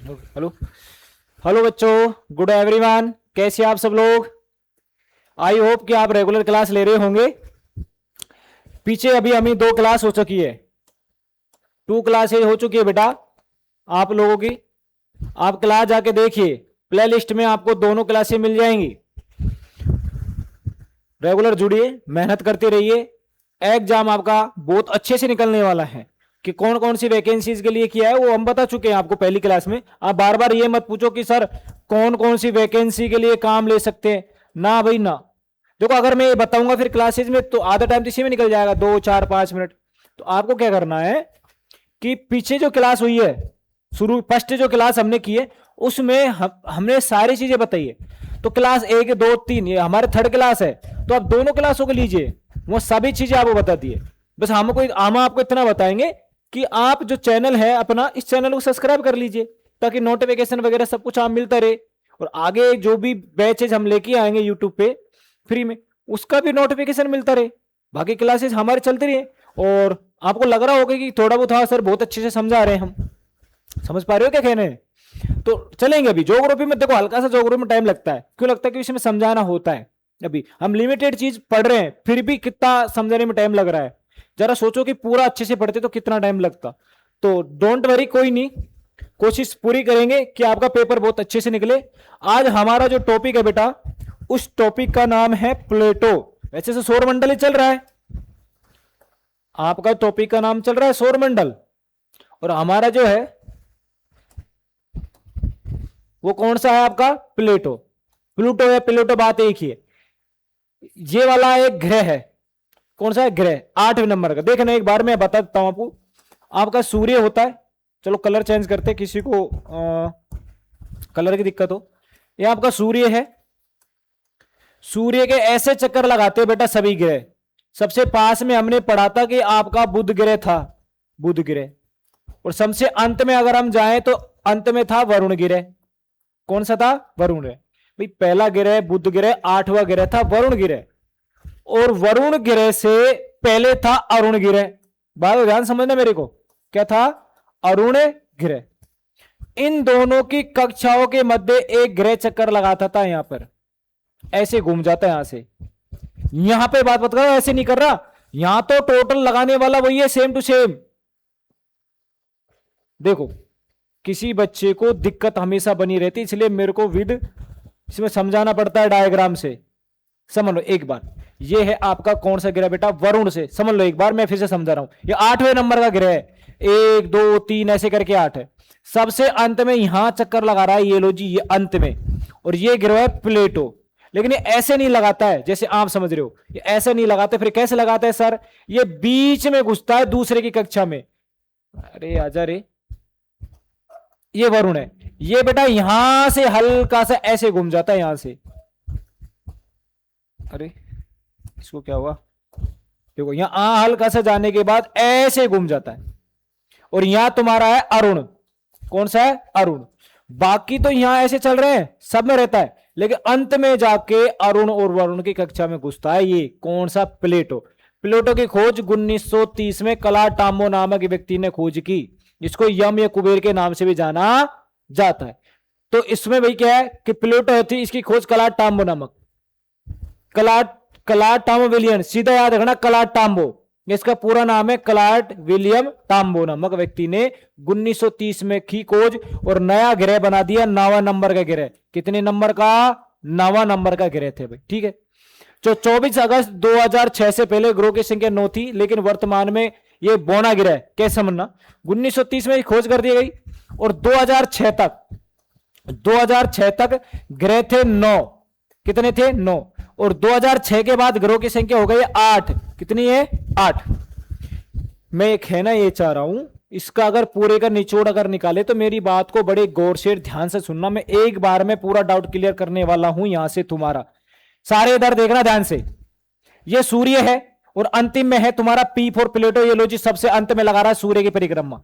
Hello. Hello बच्चों, good everyone, कैसे आप सब लोग। आई होप कि आप रेगुलर क्लास ले रहे होंगे। पीछे अभी हमें 2 क्लास हो चुकी है, 2 क्लासेज हो चुकी है बेटा आप लोगों की। आप क्लास जाके देखिए, प्ले लिस्ट में आपको दोनों क्लासें मिल जाएंगी। रेगुलर जुड़िए, मेहनत करते रहिए। एग्जाम आपका बहुत अच्छे से निकलने वाला है। कि कौन कौन सी वैकेंसीज के लिए किया है वो हम बता चुके हैं आपको पहली क्लास में। आप बार बार ये मत पूछो कि सर कौन कौन सी वैकेंसी के लिए काम ले सकते हैं, ना भाई ना। देखो अगर मैं ये बताऊंगा फिर क्लासेज में तो आधा टाइम तो इसी में निकल जाएगा, 2 4 5 मिनट। तो आपको क्या करना है कि पीछे जो क्लास हुई है, शुरू फर्स्ट जो क्लास हमने की है उसमें हमने सारी चीजें बताई है। तो क्लास 1 2 3 ये हमारे थर्ड क्लास है, तो आप दोनों क्लासों को लीजिए, वो सभी चीजें आपको बताती है। बस हम आपको इतना बताएंगे कि आप जो चैनल है अपना, इस चैनल को सब्सक्राइब कर लीजिए ताकि नोटिफिकेशन वगैरह सब कुछ आप मिलता रहे। और आगे जो भी बैचेज हम लेके आएंगे यूट्यूब पे फ्री में, उसका भी नोटिफिकेशन मिलता रहे। बाकी क्लासेस हमारे चलते रहे। और आपको लग रहा होगा कि थोड़ा बहुत हाँ सर बहुत अच्छे से समझा रहे हैं हम, समझ पा रहे हो क्या कहने हैं। तो चलेंगे। अभी ज्योग्राफी में देखो हल्का सा ज्योग्राफी में टाइम लगता है, क्यों लगता है कि इसमें समझाना होता है। अभी हम लिमिटेड चीज पढ़ रहे हैं फिर भी कितना समझाने में टाइम लग रहा है। जरा सोचो कि पूरा अच्छे से पढ़ते तो कितना टाइम लगता। तो डोंट वरी, कोई नहीं, कोशिश पूरी करेंगे कि आपका पेपर बहुत अच्छे से निकले। आज हमारा जो टॉपिक है बेटा, उस टॉपिक का नाम है प्लेटो। वैसे तो सौरमंडल ही चल रहा है, आपका टॉपिक का नाम चल रहा है सौरमंडल। और हमारा जो है वो कौन सा है आपका, प्लेटो। प्लूटो है प्लेटो, बात एक ही है। ये वाला एक ग्रह है, कौन सा है ग्रह, 8वें नंबर का। देखना एक बार मैं बता देता हूं आपको। आपका सूर्य होता है, चलो कलर चेंज करते, किसी को कलर की दिक्कत हो। ये आपका सूर्य है। सूर्य के ऐसे चक्कर लगाते हैं बेटा सभी ग्रह। सबसे पास में हमने पढ़ा था कि आपका बुध ग्रह था, बुध ग्रह। और सबसे अंत में अगर हम जाएं तो अंत में था वरुण ग्रह। कौन सा था, वरुण ग्रह। भाई पहला ग्रह बुध ग्रह, 8वां ग्रह था वरुण ग्रह। और वरुण ग्रह से पहले था अरुण ग्रह। बात ध्यान समझना मेरे को, क्या था, अरुण ग्रह। इन दोनों की कक्षाओं के मध्य एक ग्रह चक्कर लगाता था, यहां पर ऐसे घूम जाता है यहां से। यहां पे बात करो, ऐसे नहीं कर रहा, यहां तो टोटल लगाने वाला वही है, सेम टू सेम। देखो किसी बच्चे को दिक्कत हमेशा बनी रहती, इसलिए मेरे को विद इसमें समझाना पड़ता है डायग्राम से। समझ लो एक बार, ये है आपका कौन सा ग्रह बेटा, वरुण से। समझ लो एक बार, मैं फिर से समझा रहा हूं। ये 8वें नंबर का ग्रह है, 1 2 3 ऐसे करके 8 है। सबसे अंत में यहां चक्कर लगा रहा है, ये लो जी, ये अंत में। और ये ग्रह है प्लेटो। लेकिन ये ऐसे नहीं लगाता है जैसे आप समझ रहे हो, ये ऐसे नहीं लगाते। फिर कैसे लगाता है सर, ये बीच में घुसता है दूसरे की कक्षा में। अरे आजा रे, ये वरुण है। ये बेटा यहां से हल्का सा ऐसे घूम जाता है यहां से। अरे इसको क्या हुआ, देखो यहां हल्का सा जाने के बाद ऐसे घूम जाता है। और यहां तुम्हारा है अरुण, कौन सा है, अरुण। बाकी तो यहां ऐसे चल रहे हैं, सब में रहता है, लेकिन अंत में जाके अरुण और वरुण की कक्षा में घुसता है ये कौन सा, प्लेटो। प्लेटो की खोज 1930 में कला टाम्बो नामक व्यक्ति ने खोज की, जिसको यम या कुबेर के नाम से भी जाना जाता है। तो इसमें भाई क्या है कि प्लेटो थी, इसकी खोज कला टाम्बो नामक, क्लाड टाम्बो विलियम, सीधा याद रखना क्लाड टाम्बो, इसका पूरा नाम है क्लाड विलियम टाम्बो नामक व्यक्ति ने 1930 में की खोज। और नया ग्रह बना दिया, 9वां नंबर का ग्रह। कितने नंबर का, 9वां नंबर का ग्रह थे भाई, ठीक है। जो 24 अगस्त 2006 से पहले ग्रहों की संख्या 9 थी, लेकिन वर्तमान में ये बौना ग्रह, कैसे समझना, 1930 में खोज कर दी गई। और 2006 तक ग्रह थे 9, कितने थे, 9। और 2006 के बाद ग्रहों की संख्या हो गई 8, कितनी है, 8। मैं एक है ना ये चाह रहा हूं, इसका अगर पूरे का निचोड़ अगर निकाले तो मेरी बात को बड़े गौर से ध्यान से सुनना। मैं एक बार में पूरा डाउट क्लियर करने वाला हूं यहां से तुम्हारा, सारे इधर देखना ध्यान से। ये सूर्य है और अंतिम में है तुम्हारा पी फॉर प्लेटो। ये लो जी, सबसे अंत में लगा रहा है सूर्य की परिक्रमा,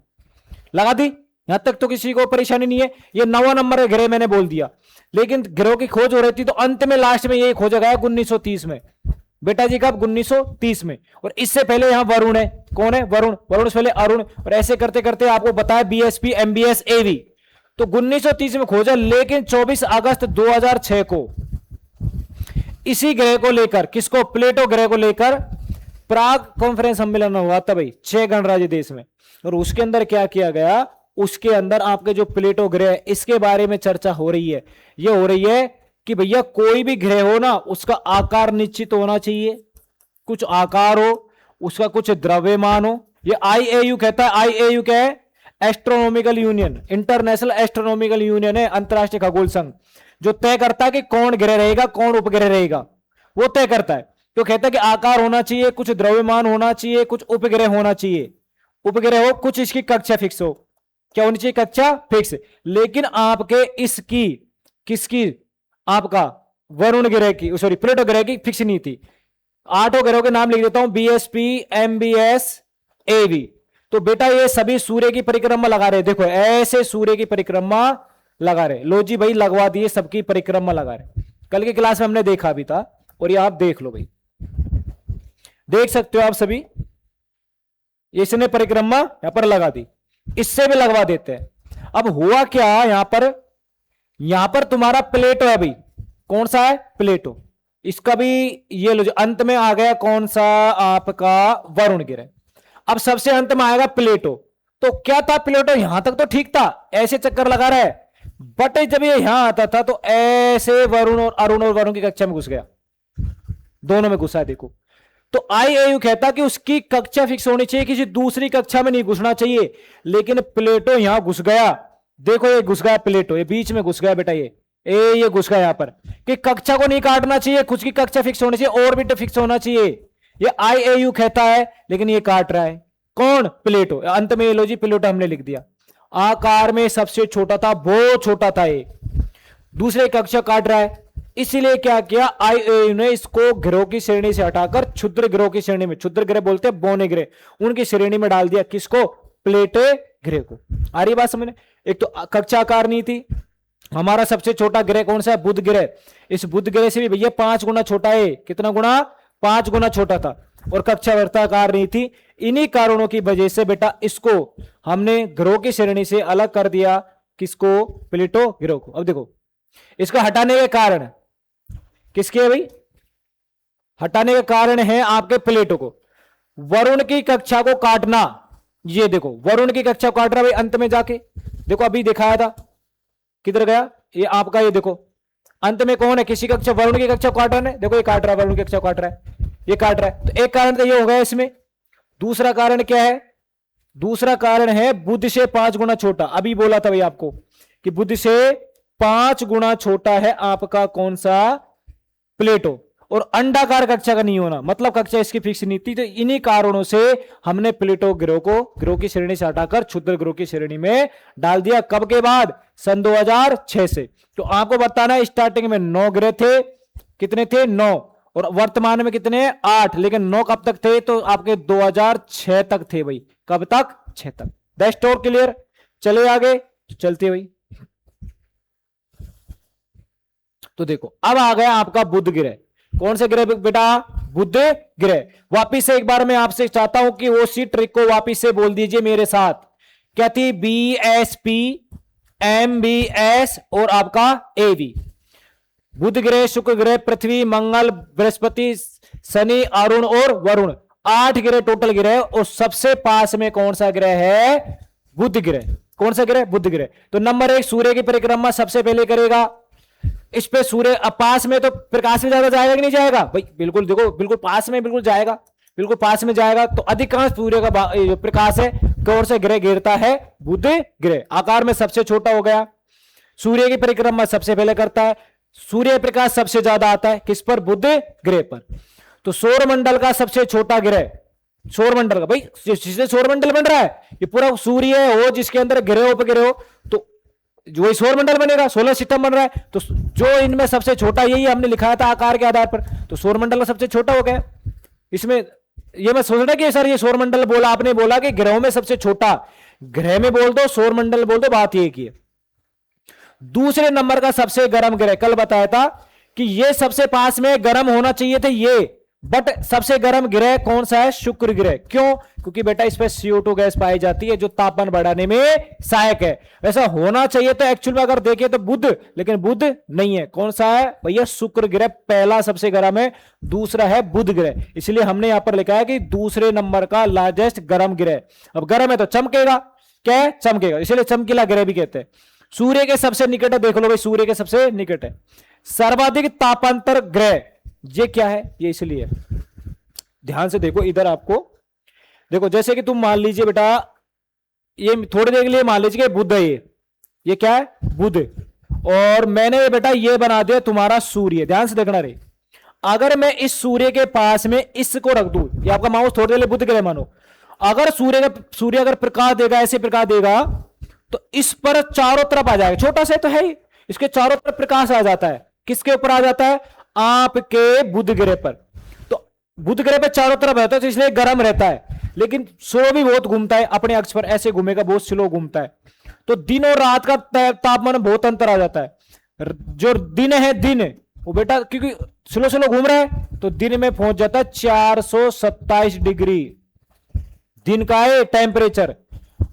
लगा दी। यहां तक तो किसी को परेशानी नहीं है। ये 9वां नंबर का ग्रह मैंने बोल दिया, लेकिन ग्रहों की खोज हो रही थी तो अंत में लास्ट में यही खोजा गया 1930 में बेटा जी, कब, 1930 में। और इससे पहले यहां वरुण है, कौन है, वरुण। वरुण से पहले अरुण, और ऐसे करते करते आपको बताया बीएसपी एमबीएस एवी। तो 1930 में खोजा, लेकिन 24 अगस्त 2006 को इसी ग्रह को लेकर, किसको, प्लेटो ग्रह को लेकर प्राग कॉन्फ्रेंस सम्मेलन हुआ था भाई, 6 गणराज्य देश में। और उसके अंदर क्या किया गया, उसके अंदर आपके जो प्लेटो ग्रह, इसके बारे में चर्चा हो रही है। ये हो रही है कि भैया कोई भी ग्रह हो ना, उसका आकार निश्चित होना चाहिए, कुछ आकार हो, उसका कुछ द्रव्यमान हो। ये आईएयू कहता है, आईएयू क्या है, astronomical union, international astronomical union है, अंतरराष्ट्रीय खगोल संघ, जो तय करता है कि कौन ग्रह रहेगा, कौन उपग्रह रहेगा, वो तय करता है। तो कहता है कि आकार होना चाहिए, कुछ द्रव्यमान होना चाहिए, कुछ उपग्रह होना चाहिए, उपग्रह हो, कुछ इसकी कक्षा फिक्स हो। क्या होनी चाहिए, कक्षा फिक्स। लेकिन आपके इसकी, किसकी, आपका वरुण ग्रह की, सॉरी प्लूटो ग्रह की फिक्स नहीं थी। 8 ग्रहों के नाम लिख देता हूं, बीएसपी, एमबीएस, एवी। तो बेटा ये सभी सूर्य की परिक्रमा लगा रहे, देखो ऐसे सूर्य की परिक्रमा लगा रहे। लो जी भाई, लगवा दिए, सबकी परिक्रमा लगा रहे। कल की क्लास में हमने देखा भी था, और ये आप देख लो भाई, देख सकते हो आप सभी, इसने परिक्रमा यहां पर लगा दी, इससे भी लगवा देते हैं। अब हुआ क्या, यहां पर तुम्हारा प्लेटो है भाई, कौन सा है, प्लेटो। इसका भी ये लो, अंत में आ गया कौन सा, आपका वरुण ग्रह। अब सबसे अंत में आएगा प्लेटो। तो क्या था, प्लेटो यहां तक तो ठीक था, ऐसे चक्कर लगा रहा है, बट जब ये यहां आता था तो ऐसे वरुण और अरुण और वरुण की कक्षा में घुस गया, दोनों में घुसा है। देखो, तो आईएयू कहता कि उसकी कक्षा फिक्स होनी चाहिए, किसी दूसरी कक्षा में नहीं घुसना चाहिए। लेकिन प्लेटो यहां घुस गया, देखो ये घुस गया प्लेटो, ये बीच में घुस गया बेटा, ये घुस गया यहां पर, कि कक्षा को नहीं काटना चाहिए, खुद की कक्षा फिक्स होनी चाहिए, ऑर्बिट फिक्स होना चाहिए, ये आईएयू कहता है। लेकिन ये काट रहा है, कौन, प्लेटो। अंत में ये लो जी, प्लेटो हमने लिख दिया, आकार में सबसे छोटा था, बहुत छोटा था, ये दूसरे कक्षा काट रहा है। इसलिए क्या किया, आईएयू ने इसको ग्रहों की श्रेणी से हटाकर क्षुद्र ग्रहों की श्रेणी में, क्षुद्र ग्रह बोलते हैं बौने ग्रह, उनकी श्रेणी में डाल दिया। किसको, प्लेटो ग्रह को। आ रही बात समझने। एक तो कक्षा आकार नहीं थी। हमारा सबसे छोटा ग्रह कौन सा है, बुध ग्रह। इस बुध ग्रह से भी भैया 5 गुना छोटा है। कितना गुना, 5 गुना छोटा था, और कक्षा वर्ताकार नहीं थी। इन्हीं कारणों की वजह से बेटा इसको हमने ग्रहों की श्रेणी से अलग कर दिया, किसको, प्लेटो ग्रह को। अब देखो, इसको हटाने के कारण किसके है भाई, हटाने के कारण है आपके प्लेटो को। वरुण की कक्षा को काटना, ये देखो वरुण की कक्षा काट रहा भाई अंत में जाके, देखो अभी दिखाया था, किधर गया ये आपका, ये देखो अंत में कौन है, किसी कक्षा, वरुण की कक्षा काट रहा है, देखो ये काट रहा है, वरुण की कक्षा काट रहा है, ये काट रहा है। तो एक कारण तो ये हो गया इसमें। दूसरा कारण क्या है, दूसरा कारण है बुध से 5 गुना छोटा। अभी बोला था भाई आपको कि बुध से 5 गुना छोटा है आपका कौन सा, प्लेटो। और अंडाकार कक्षा का नहीं होना, मतलब कक्षा इसकी फिक्स नहीं थी। तो इन्हीं कारणों से हमने प्लेटो ग्रह को ग्रह की श्रेणी से हटाकर क्षुद्र ग्रह की श्रेणी में डाल दिया। कब के बाद, सन 2006 से। तो आपको बताना है, स्टार्टिंग में 9 ग्रह थे, कितने थे, 9, और वर्तमान में कितने, 8। लेकिन 9 कब तक थे, तो आपके 2006 तक थे भाई। कब तक, 6 तक। That's all clear. चले आगे, तो चलते भाई। तो देखो अब आ गया आपका बुध ग्रह। कौन से ग्रह बेटा, बुध ग्रह। वापिस से एक बार मैं आपसे चाहता हूं कि वो सी ट्रिक को वापिस से बोल दीजिए मेरे साथ। क्या थी, बीएसपी, एमबीएस और आपका एवी। बुध ग्रह, शुक्र ग्रह, पृथ्वी, मंगल, बृहस्पति, शनि, अरुण और वरुण, 8 ग्रह टोटल ग्रह। और सबसे पास में कौन सा ग्रह है, बुध ग्रह। कौन सा ग्रह, बुध ग्रह। तो नंबर 1 सूर्य की परिक्रमा सबसे पहले करेगा। इस पे सूर्य पास में, तो प्रकाश में ज्यादा जाएगा कि नहीं जाएगा भाई, बिल्कुल देखो, बिल्कुल पास में, बिल्कुल जाएगा, बिल्कुल पास में जाएगा। तो अधिकांश सूर्य का प्रकाश है कौन से ग्रह घेरता है, बुध ग्रह। आकार में सबसे छोटा हो गया। सूर्य की परिक्रमा सबसे पहले करता है। सूर्य प्रकाश सबसे ज्यादा आता है किस पर, बुध ग्रह पर। तो सौर मंडल का सबसे छोटा ग्रह, सौर मंडल का भाई, जिससे सौर मंडल बन रहा है, ये पूरा सूर्य हो जिसके अंदर ग्रह उपग्रह हो, तो जो सौर मंडल बनेगा, सोलर सिस्टम बन रहा है। तो जो इनमें सबसे छोटा, यही हमने लिखा था आकार के आधार पर, तो सौर मंडल का सबसे छोटा हो गया। इसमें ये मैं सोच रहा कि सर ये सौर मंडल बोला, आपने बोला कि ग्रहों में सबसे छोटा, ग्रह में बोल दो, सौर मंडल बोल दो, बात ये की है। दूसरे नंबर का सबसे गर्म ग्रह, कल बताया था कि ये सबसे पास में गर्म होना चाहिए थे, ये बट सबसे गर्म ग्रह कौन सा है? शुक्र ग्रह। क्यों? क्योंकि बेटा इस पर CO2 गैस पाई जाती है जो तापमान बढ़ाने में सहायक है। वैसा होना चाहिए तो एक्चुअल में अगर देखें तो बुध, लेकिन बुध नहीं है। कौन सा है भैया? शुक्र ग्रह पहला सबसे गर्म है, दूसरा है बुध ग्रह। इसलिए हमने यहां पर लिखा है कि दूसरे नंबर का लार्जेस्ट गर्म ग्रह। अब गर्म है तो चमकेगा, क्या है? चमकेगा, इसलिए चमकीला ग्रह भी कहते हैं। सूर्य के सबसे निकट है, देख लो भाई, सूर्य के सबसे निकट है। सर्वाधिक तापांतर ग्रह, ये क्या है? ये इसलिए ध्यान से देखो इधर, आपको देखो, जैसे कि तुम मान लीजिए बेटा, ये थोड़ी देर के लिए मान लीजिए बुध है, ये क्या है? बुध। और मैंने बेटा ये बना दिया तुम्हारा सूर्य। ध्यान से देखना रे, अगर मैं इस सूर्य के पास में इसको रख दूं, ये आपका माउस थोड़ी देर के लिए बुध ग्रह मानो, अगर सूर्य अगर प्रकाश देगा, ऐसे प्रकाश देगा, तो इस पर चारों तरफ आ जाएगा। छोटा सा तो है ही, इसके चारों तरफ प्रकाश आ जाता है। किसके ऊपर आ जाता है? आपके बुध ग्रह पर। तो बुध ग्रह पर चारों तरफ रहता है, तो इसलिए गर्म रहता है, लेकिन स्लो भी बहुत घूमता है अपने अक्ष पर, ऐसे घूमेगा, बहुत स्लो घूमता है। तो दिन और रात का तापमान बहुत अंतर आ जाता है। जो दिन है, दिन वो बेटा क्योंकि स्लो स्लो घूम रहा है, तो दिन में पहुंच जाता है 427 डिग्री दिन का है टेम्परेचर,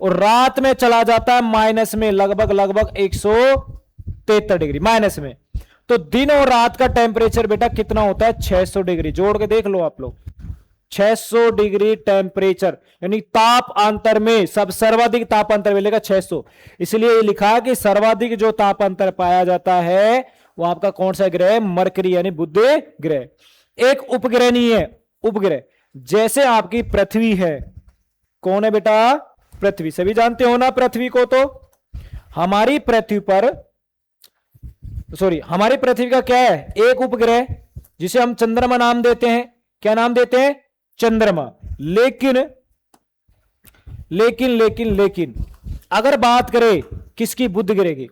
और रात में चला जाता है माइनस में, लगभग 173 डिग्री माइनस में। तो दिन और रात का टेम्परेचर बेटा कितना होता है? 600 डिग्री। जोड़ के देख लो आप लोग, 600 डिग्री टेम्परेचर, यानी ताप अंतर में सब सर्वाधिक ताप अंतर मिलेगा 600। इसलिए ये लिखा है कि सर्वाधिक जो ताप अंतर पाया जाता है वो आपका कौन सा ग्रह है? मरकरी, यानी बुध ग्रह। एक उपग्रह नहीं है, उपग्रह जैसे आपकी पृथ्वी है। कौन है बेटा? पृथ्वी। सभी जानते हो ना पृथ्वी को। तो हमारी पृथ्वी पर, सॉरी, हमारी पृथ्वी का क्या है? एक उपग्रह, जिसे हम चंद्रमा नाम देते हैं। क्या नाम देते हैं? चंद्रमा। लेकिन अगर बात करें किसकी? बुध ग्रह की,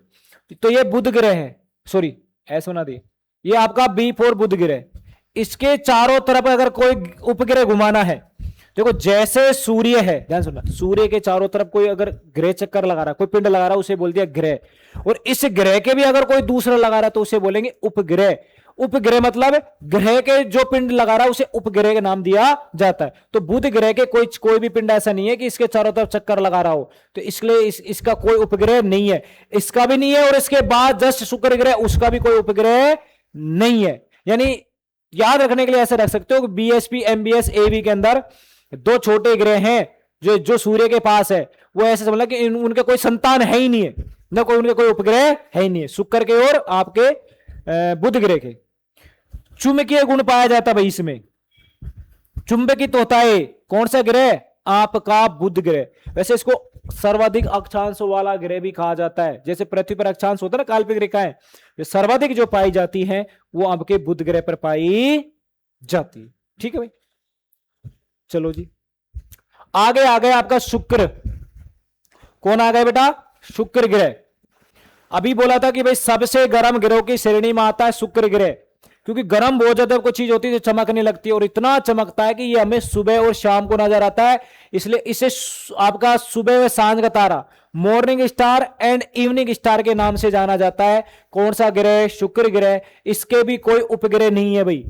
तो ये बुध ग्रह है, सॉरी ऐसा ना दे, ये आपका B4 बुध ग्रह। इसके चारों तरफ अगर कोई उपग्रह घुमाना है, देखो जैसे सूर्य है, ध्यान सुनना, सूर्य के चारों तरफ कोई अगर ग्रह चक्कर लगा रहा है, कोई पिंड लगा रहा है, उसे बोल दिया ग्रह। और इस ग्रह के भी अगर कोई दूसरा लगा रहा है तो उसे बोलेंगे उपग्रह। उपग्रह मतलब ग्रह के जो पिंड लगा रहा है उसे उपग्रह का नाम दिया जाता है। तो बुध ग्रह के कोई भी पिंड ऐसा नहीं है कि इसके चारों तरफ चक्कर लगा रहा हो, तो इसलिए इसका कोई उपग्रह नहीं है, इसका भी नहीं है। और इसके बाद जस्ट शुक्र ग्रह, उसका भी कोई उपग्रह नहीं है। यानी याद रखने के लिए ऐसे रख सकते हो कि BSP, MBS, AB के अंदर दो छोटे ग्रह हैं जो सूर्य के पास है, वो ऐसे समझ लो कि उनके कोई संतान है ही नहीं है, ना कोई उनके कोई उपग्रह है ही नहीं है, शुक्र के और आपके बुध ग्रह के। चुंबकीय गुण पाया जाता भाई इसमें, चुंबकित होता है। कौन सा ग्रह? आपका बुध ग्रह। वैसे इसको सर्वाधिक अक्षांश वाला ग्रह भी कहा जाता है। जैसे पृथ्वी पर अक्षांश होता है ना, काल्पनिक रेखाएं, सर्वाधिक जो पाई जाती है वो आपके बुध ग्रह पर पाई जाती है। ठीक है भाई, चलो जी आगे आ गया आपका शुक्र। कौन आ गया बेटा? शुक्र ग्रह। अभी बोला था कि भाई सबसे गर्म ग्रहों की श्रेणी में आता है शुक्र ग्रह, क्योंकि गर्म बहुत ज्यादा कोई चीज होती है जो चमकने लगती है, और इतना चमकता है कि ये हमें सुबह और शाम को नजर आता है। इसलिए इसे आपका सुबह व सांझ का तारा, morning star and evening star के नाम से जाना जाता है। कौन सा ग्रह? शुक्र ग्रह। इसके भी कोई उपग्रह नहीं है भाई,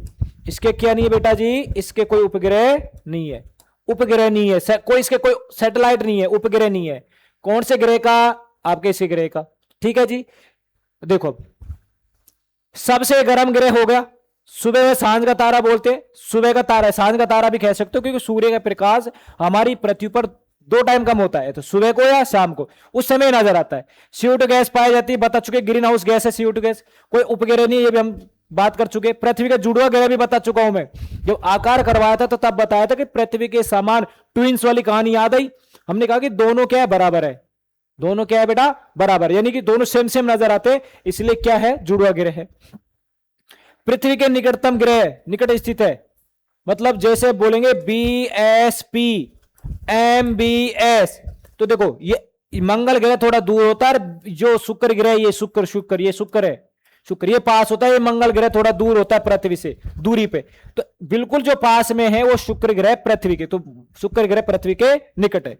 इसके क्या नहीं है बेटा जी? इसके कोई उपग्रह नहीं है, उपग्रह नहीं है कोई, इसके कोई सैटेलाइट नहीं है, उपग्रह नहीं है। कौन से ग्रह का? आपके इसी ग्रह का। ठीक है जी, देखो सबसे गर्म ग्रह हो गया, सुबह व सांझ का तारा बोलते हैं, सुबह का तारा, सांझ का तारा भी कह सकते हो, क्योंकि सूर्य का प्रकाश हमारी पृथ्वी पर दो टाइम कम होता है, तो सुबह को या शाम को, उस समय नजर आता है। CO2 गैस पाई जाती है, बता चुके ग्रीन हाउस गैस है CO2 गैस, कोई उपग्रह नहीं है, ये भी हम बात कर चुके। पृथ्वी का जुड़वा ग्रह भी बता चुका हूं मैं, जब आकार करवाया था तो तब बताया था कि पृथ्वी के समान ट्विंस वाली कहानी याद आई। हमने कहा कि दोनों क्या है? बराबर है। दोनों क्या है बेटा? बराबर, यानी कि दोनों सेम सेम नजर आते हैं, इसलिए क्या है? जुड़वा ग्रह है। पृथ्वी के निकटतम ग्रह निकट स्थित है, मतलब जैसे बोलेंगे BSP, MBS, तो देखो ये मंगल ग्रह थोड़ा दूर होता है, जो शुक्र ग्रह, ये शुक्र ये शुक्र है, शुक्र ये पास होता है, ये मंगल ग्रह थोड़ा दूर होता है पृथ्वी से, दूरी पे। तो बिल्कुल जो पास में है वो शुक्र ग्रह पृथ्वी के, तो शुक्र ग्रह पृथ्वी के निकट है।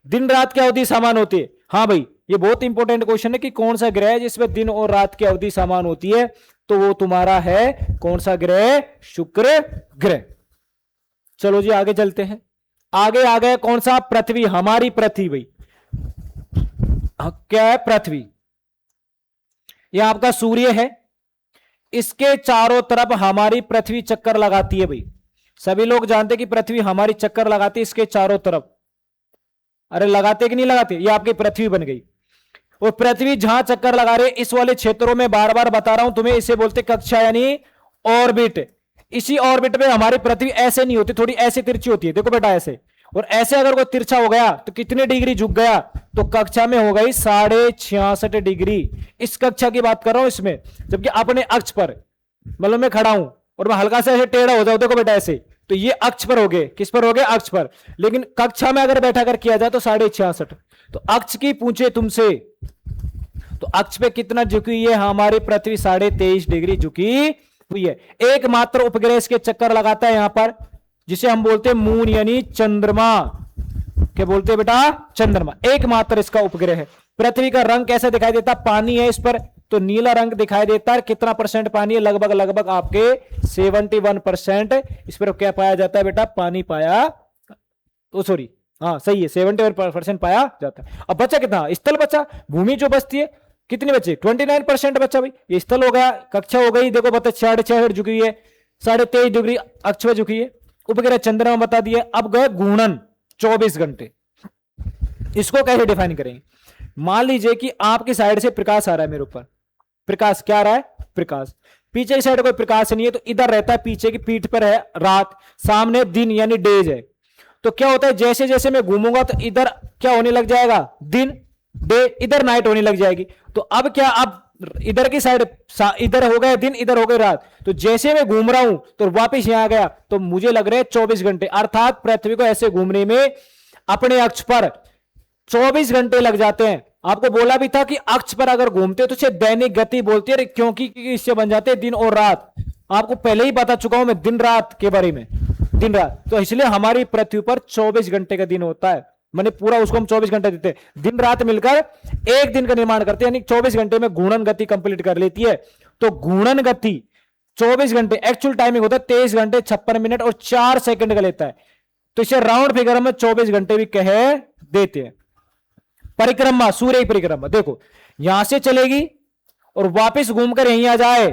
दिन रात की अवधि समान होती है। हाँ भाई, ये बहुत इंपॉर्टेंट क्वेश्चन है कि कौन सा ग्रह है जिसमें दिन और रात की अवधि समान होती है, तो वो तुम्हारा है कौन सा ग्रह? शुक्र ग्रह। चलो जी आगे चलते हैं। आगे आ गए कौन सा? पृथ्वी, हमारी पृथ्वी भाई। क्या है? पृथ्वी। यह आपका सूर्य है, इसके चारों तरफ हमारी पृथ्वी चक्कर लगाती है भाई। सभी लोग जानते हैं कि पृथ्वी हमारी चक्कर लगाती है इसके चारों तरफ। अरे लगाते कि नहीं लगाते? ये आपकी पृथ्वी बन गई। और पृथ्वी जहां चक्कर लगा रहे इस वाले क्षेत्रों में, बार बार बता रहा हूं तुम्हें, इसे बोलते कक्षा यानी ऑर्बिट। इसी ऑर्बिट में हमारी पृथ्वी ऐसे नहीं होती, थोड़ी ऐसे तिरछी होती है। देखो बेटा ऐसे, और ऐसे अगर कोई तिरछा हो गया तो कितने डिग्री झुक गया? तो कक्षा में हो गई 66.5 डिग्री। इस कक्षा की बात कर रहा हूं इसमें। जबकि अपने अक्ष पर, मतलब मैं खड़ा हूं और मैं हल्का से ऐसे टेढ़ा हो जाऊं, देखो बेटा ऐसे, तो ये अक्ष पर हो गए। किस पर हो गए? अक्ष पर। लेकिन कक्षा में अगर बैठा कर किया जाए तो 66.5। तो अक्ष की पूछे तुमसे, तो अक्ष पे कितना झुकी हुई है हमारी पृथ्वी? 23.5 डिग्री झुकी हुई है। एकमात्र उपग्रह इसके चक्कर लगाता है यहां पर, जिसे हम बोलते हैं मून यानी चंद्रमा। क्या बोलते हैं बेटा? चंद्रमा। एकमात्र इसका उपग्रह है। पृथ्वी का रंग कैसा दिखाई देता? पानी है इस पर, तो नीला रंग दिखाई देता है। कितना परसेंट पानी है? लगभग लगभग आपके 71%। इस पर क्या पाया जाता है बेटा? पानी पाया, तो सॉरी, हाँ सही है, 71% पाया जाता है। अब बचा कितना? स्थल बचा। भूमि जो बचती है, कितनी बची? 29% बचा भाई। ये स्थल हो गया, कक्षा हो गई। देखो बता 66 झुकी हुई है, 23.5 डिग्री अक्ष पे झुकी है। उपग्रह चंद्रमा बता दिए। अब गए घूर्णन, 24 घंटे। इसको कैसे डिफाइन करेंगे? मान लीजिए कि आपकी साइड से प्रकाश आ रहा है मेरे ऊपर। प्रकाश क्या आ रहा है? प्रकाश। पीछे की साइड कोई प्रकाश नहीं है, तो इधर रहता है, पीछे की पीठ पर है रात, सामने दिन यानी डेज है। तो क्या होता है, जैसे जैसे मैं घूमूंगा तो इधर क्या होने लग जाएगा? दिन, डे, इधर नाइट होने लग जाएगी। तो अब क्या, अब इधर की साइड, इधर हो गया दिन, इधर हो गई रात। तो जैसे मैं घूम रहा हूं तो वापिस यहां आ गया, तो मुझे लग रहे हैं 24 घंटे। अर्थात पृथ्वी को ऐसे घूमने में अपने अक्ष पर 24 घंटे लग जाते हैं। आपको बोला भी था कि अक्ष पर अगर घूमते तो इसे दैनिक गति बोलती है, क्योंकि इससे बन जाते हैं दिन और रात। आपको पहले ही बता चुका हूं मैं दिन रात के बारे में, दिन रात। तो इसलिए हमारी पृथ्वी पर 24 घंटे का दिन होता है, मैंने पूरा उसको हम 24 घंटे देते हैं। दिन रात मिलकर एक दिन का निर्माण करते हैं, यानी 24 घंटे में घूर्णन गति कंप्लीट कर लेती है। तो घूर्णन गति 24 घंटे, एक्चुअल टाइमिंग होता है 23 घंटे 56 मिनट और 4 सेकंड का लेता है। तो इसे राउंड फिगर में 24 घंटे भी कह देते हैं। परिक्रमा, सूर्य की परिक्रमा देखो, यहां से चलेगी और वापस घूमकर यहीं आ जाए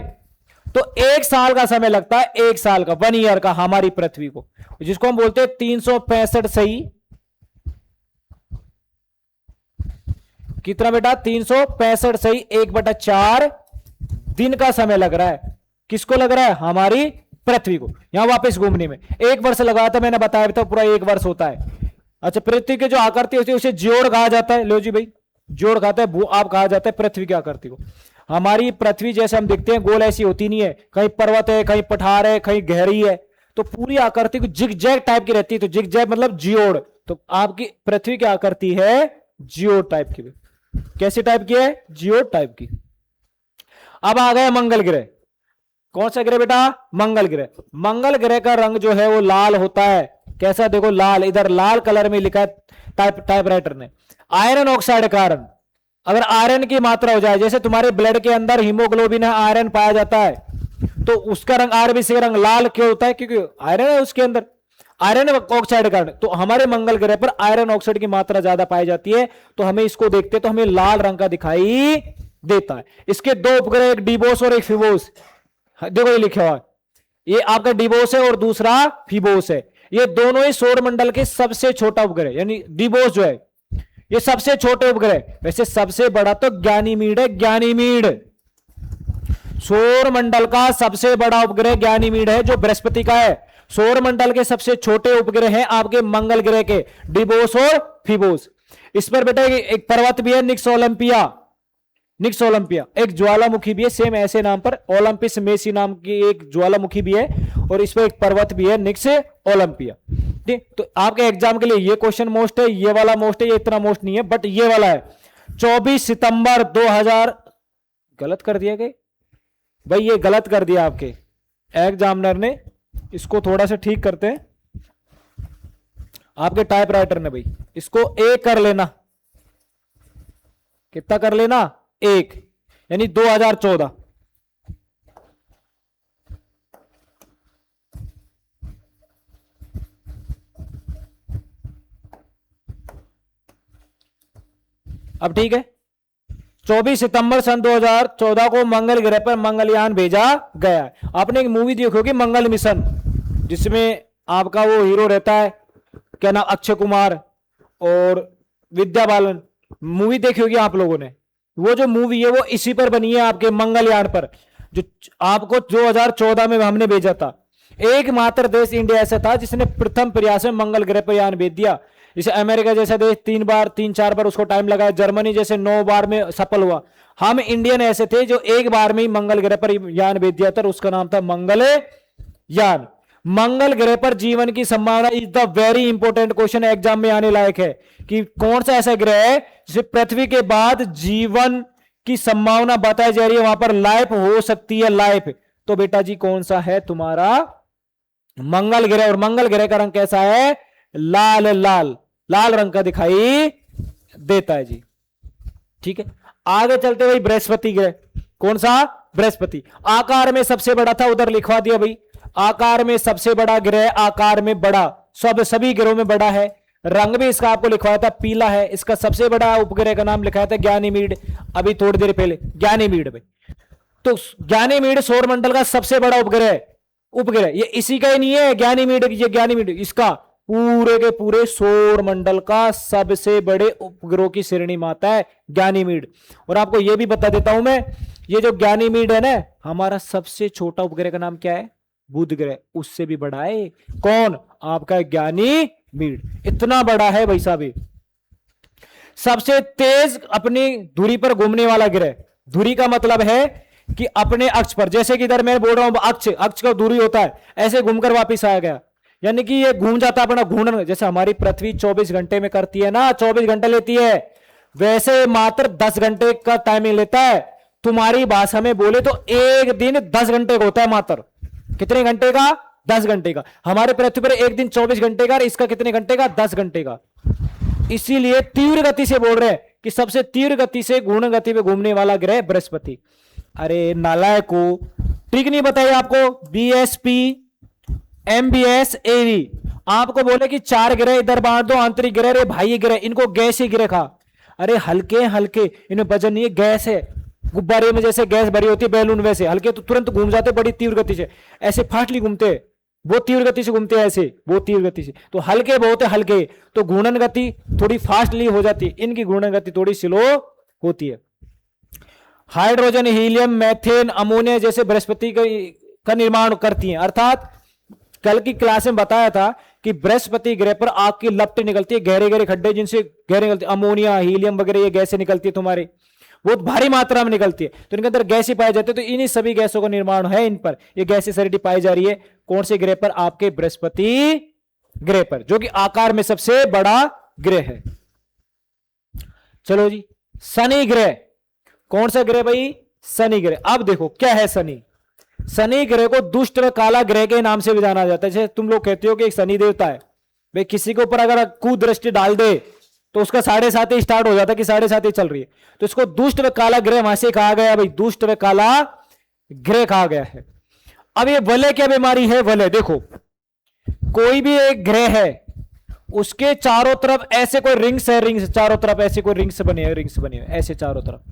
तो 1 साल का समय लगता है, 1 साल का, 1 ईयर का हमारी पृथ्वी को, जिसको हम बोलते हैं 365 सही। कितना बेटा? 365 सही 1/4 दिन का समय लग रहा है। किसको लग रहा है? हमारी पृथ्वी को यहां वापस घूमने में 1 वर्ष लगा था, मैंने बताया था, पूरा 1 वर्ष होता है। अच्छा, पृथ्वी की जो आकृति होती है उसे ज्योड़ कहा जाता है। लो जी भाई, ज्योड़ कहते हैं, भू आप कहा जाता है पृथ्वी की आकृति को। हमारी पृथ्वी जैसे हम देखते हैं गोल ऐसी होती नहीं है, कहीं पर्वत है, कहीं पठार है, कहीं गहरी है। तो पूरी आकृति को जिग जैग टाइप की रहती है। तो जिग जैग मतलब जियोड़। तो आपकी पृथ्वी की आकृति है जियोड़ टाइप की। कैसी टाइप की है? जियोड़ टाइप की। अब आ गया मंगल ग्रह। कौन सा ग्रह बेटा? मंगल ग्रह। मंगल ग्रह का रंग जो है वो लाल होता है। कैसा? देखो लाल, इधर लाल कलर में लिखा है टाइपराइटर ने। आयरन ऑक्साइड कारण, अगर आयरन की मात्रा हो जाए, जैसे तुम्हारे ब्लड के अंदर हीमोग्लोबिन है, आयरन पाया जाता है, तो उसका रंग आरबीसी का रंग लाल क्यों होता है? क्योंकि आयरन है उसके अंदर, आयरन ऑक्साइड कारण। तो हमारे मंगल ग्रह पर आयरन ऑक्साइड की मात्रा ज्यादा पाई जाती है, तो हमें इसको देखते तो हमें लाल रंग का दिखाई देता है। इसके 2 उपग्रह, एक डिबोस और एक फिबोस। देखो ये लिखा हुआ, ये आपका डिबोस है और दूसरा फिबोस है। ये दोनों ही सौर मंडल के सबसे छोटा उपग्रह, यानी डिबोस जो है ये सबसे छोटे उपग्रह। वैसे सबसे बड़ा तो ज्ञानीमीड है, ज्ञानीमीड सौर मंडल का सबसे बड़ा उपग्रह ज्ञानीमीड है, जो बृहस्पति का है। सौर मंडल के सबसे छोटे उपग्रह हैं आपके मंगल ग्रह के डिबोस और फिबोस। इस पर बेटा एक पर्वत भी है, निक्स ओलंपिया। निक्स ओलंपिया एक ज्वालामुखी भी है, सेम ऐसे नाम पर, ओलंपिस मेसी नाम की एक ज्वालामुखी भी है, और इस पर एक पर्वत भी है निक्स ओलंपिया। ठीक, तो आपके एग्जाम के लिए ये क्वेश्चन मोस्ट है, ये वाला मोस्ट है, ये इतना मोस्ट नहीं है, बट ये वाला है। 24 सितंबर 2000, गलत कर दिया गया भाई, ये गलत कर दिया आपके एग्जामिनर ने, इसको थोड़ा सा ठीक करते हैं आपके टाइपराइटर ने भाई। इसको 1 कर लेना, कितना कर लेना? 1, यानी 2014। अब ठीक है, 24 सितंबर सन 2014 को मंगल ग्रह पर मंगलयान भेजा गया। आपने एक मूवी देखी होगी मंगल मिशन, जिसमें आपका वो हीरो रहता है, क्या नाम, अक्षय कुमार और विद्या बालन। मूवी देखी होगी आप लोगों ने। वो जो मूवी है वो इसी पर बनी है, आपके मंगलयान पर, जो आपको 2014 में हमने भेजा था। एकमात्र देश इंडिया ऐसा था जिसने प्रथम प्रयास में मंगल ग्रह पर यान भेज दिया। जैसे अमेरिका जैसा देश 3 4 बार उसको टाइम लगाया, जर्मनी जैसे 9 बार में सफल हुआ। हम इंडियन ऐसे थे जो एक बार में ही मंगल ग्रह पर यान भेज दिया था, उसका नाम था मंगलयान। मंगल ग्रह पर जीवन की संभावना is the very important question, exam में आने लायक है कि कौन सा ऐसा ग्रह है जिसे पृथ्वी के बाद जीवन की संभावना बताई जा रही है, वहां पर लाइफ हो सकती है, लाइफ। तो बेटा जी कौन सा है तुम्हारा मंगल ग्रह। और मंगल ग्रह का रंग कैसा है, लाल लाल लाल रंग का दिखाई देता है जी। ठीक है, आगे चलते भाई बृहस्पति ग्रह। कौन सा, बृहस्पति। आकार में सबसे बड़ा था, उधर लिखवा दिया भाई, आकार में सबसे बड़ा ग्रह, आकार में बड़ा, सभी ग्रहों में बड़ा है। रंग भी इसका आपको लिखवाया था पीला है। इसका सबसे बड़ा उपग्रह का नाम लिखाया था ज्ञानीमीड, अभी थोड़ी देर पहले, ज्ञानीमीड भाई। तो ज्ञानीमीड सौरमंडल का सबसे बड़ा उपग्रह, ये इसी का ही नहीं है ज्ञानीमीड, ये ज्ञानीमीड इसका पूरे के पूरे सौर मंडल का सबसे बड़े उपग्रहों की श्रेणी में आता है ज्ञानीमीड। और आपको यह भी बता देता हूं मैं, ये जो ज्ञानीमीड है ना, हमारा सबसे छोटा उपग्रह का नाम क्या है, बुध ग्रह, उससे भी बड़ा है। कौन, आपका ज्ञानीमीड, इतना बड़ा है भाई साहब। सबसे तेज अपनी धुरी पर घूमने वाला ग्रह, धुरी का मतलब है कि अपने अक्ष पर, जैसे कि इधर मैं बोल रहा हूं अक्ष का दूरी होता है, ऐसे घूमकर वापिस आ गया, यानी कि ये घूम जाता है अपना घूर्णन। जैसे हमारी पृथ्वी 24 घंटे में करती है ना, 24 घंटे लेती है, वैसे मात्र 10 घंटे का टाइमिंग लेता है। तुम्हारी भाषा में बोले तो एक दिन 10 घंटे का होता है मात्र। कितने घंटे का, 10 घंटे का। हमारे पृथ्वी पर एक दिन 24 घंटे का, इसका कितने घंटे का, 10 घंटे का। इसीलिए तीव्र गति से बोल रहे हैं कि सबसे तीव्र गति से घूर्णन गति में घूमने वाला ग्रह बृहस्पति। अरे नालायक को ट्रिक नहीं बताई आपको, बीएसपी एमबीएस एवी, आपको बोले कि 4 ग्रह इधर बांट दो, आंतरिक ग्रह, रे भाई ग्रह, इनको गैस ही ग्रह खा। अरे हल्के हल्के, इनमें वजन नहीं है, गैस है। गुब्बारे में जैसे गैस भरी होती है बैलून, वैसे हल्के तो तुरंत घूम जाते बड़ी तीव्र गति से, ऐसे फास्टली घूमते, बहुत तीव्र गति से घूमते हैं, ऐसे बहुत तीव्र गति से। तो हल्के बहुत है, हल्के तो घूर्णन गति थोड़ी फास्टली हो जाती है, इनकी घूर्णन गति थोड़ी स्लो होती है। हाइड्रोजन, हीलियम, मैथेन, अमोनिया जैसे बृहस्पति का निर्माण करती हैं। अर्थात कल की क्लास में बताया था कि बृहस्पति ग्रह पर आग की लपटें निकलती है, गहरे गहरे खड्डे जिनसे गहरे निकलती है, अमोनिया, हीलियम वगैरह ये गैसें निकलती है, तुम्हारे बहुत भारी मात्रा में निकलती है, तो इनके अंदर गैसें पाए जाते हैं। तो इन्हीं सभी गैसों का निर्माण है इन पर, ये गैसें सरिटी पाई जा रही है। कौन से ग्रह पर, आपके बृहस्पति ग्रह पर, जो कि आकार में सबसे बड़ा ग्रह है। चलो जी, शनि ग्रह। कौन सा ग्रह भाई, शनि ग्रह। अब देखो क्या है शनि। शनि ग्रह को दुष्ट व काला ग्रह के नाम से भी जाना जाता है। जैसे तुम लोग कहते हो कि एक शनि देवता है, भाई किसी के ऊपर अगर कुदृष्टि डाल दे तो उसका 7.5 ही स्टार्ट हो जाता है कि 7.5 ही चल रही है, तो इसको दुष्ट व काला ग्रह वहां से कहा गया भाई, दुष्ट व काला ग्रह कहा गया है। अब ये वलय क्या बीमारी है, वलय देखो, कोई भी एक ग्रह है उसके चारों तरफ ऐसे कोई रिंग्स है, रिंग्स चारों तरफ ऐसे कोई रिंग्स बने हैं ऐसे चारों तरफ।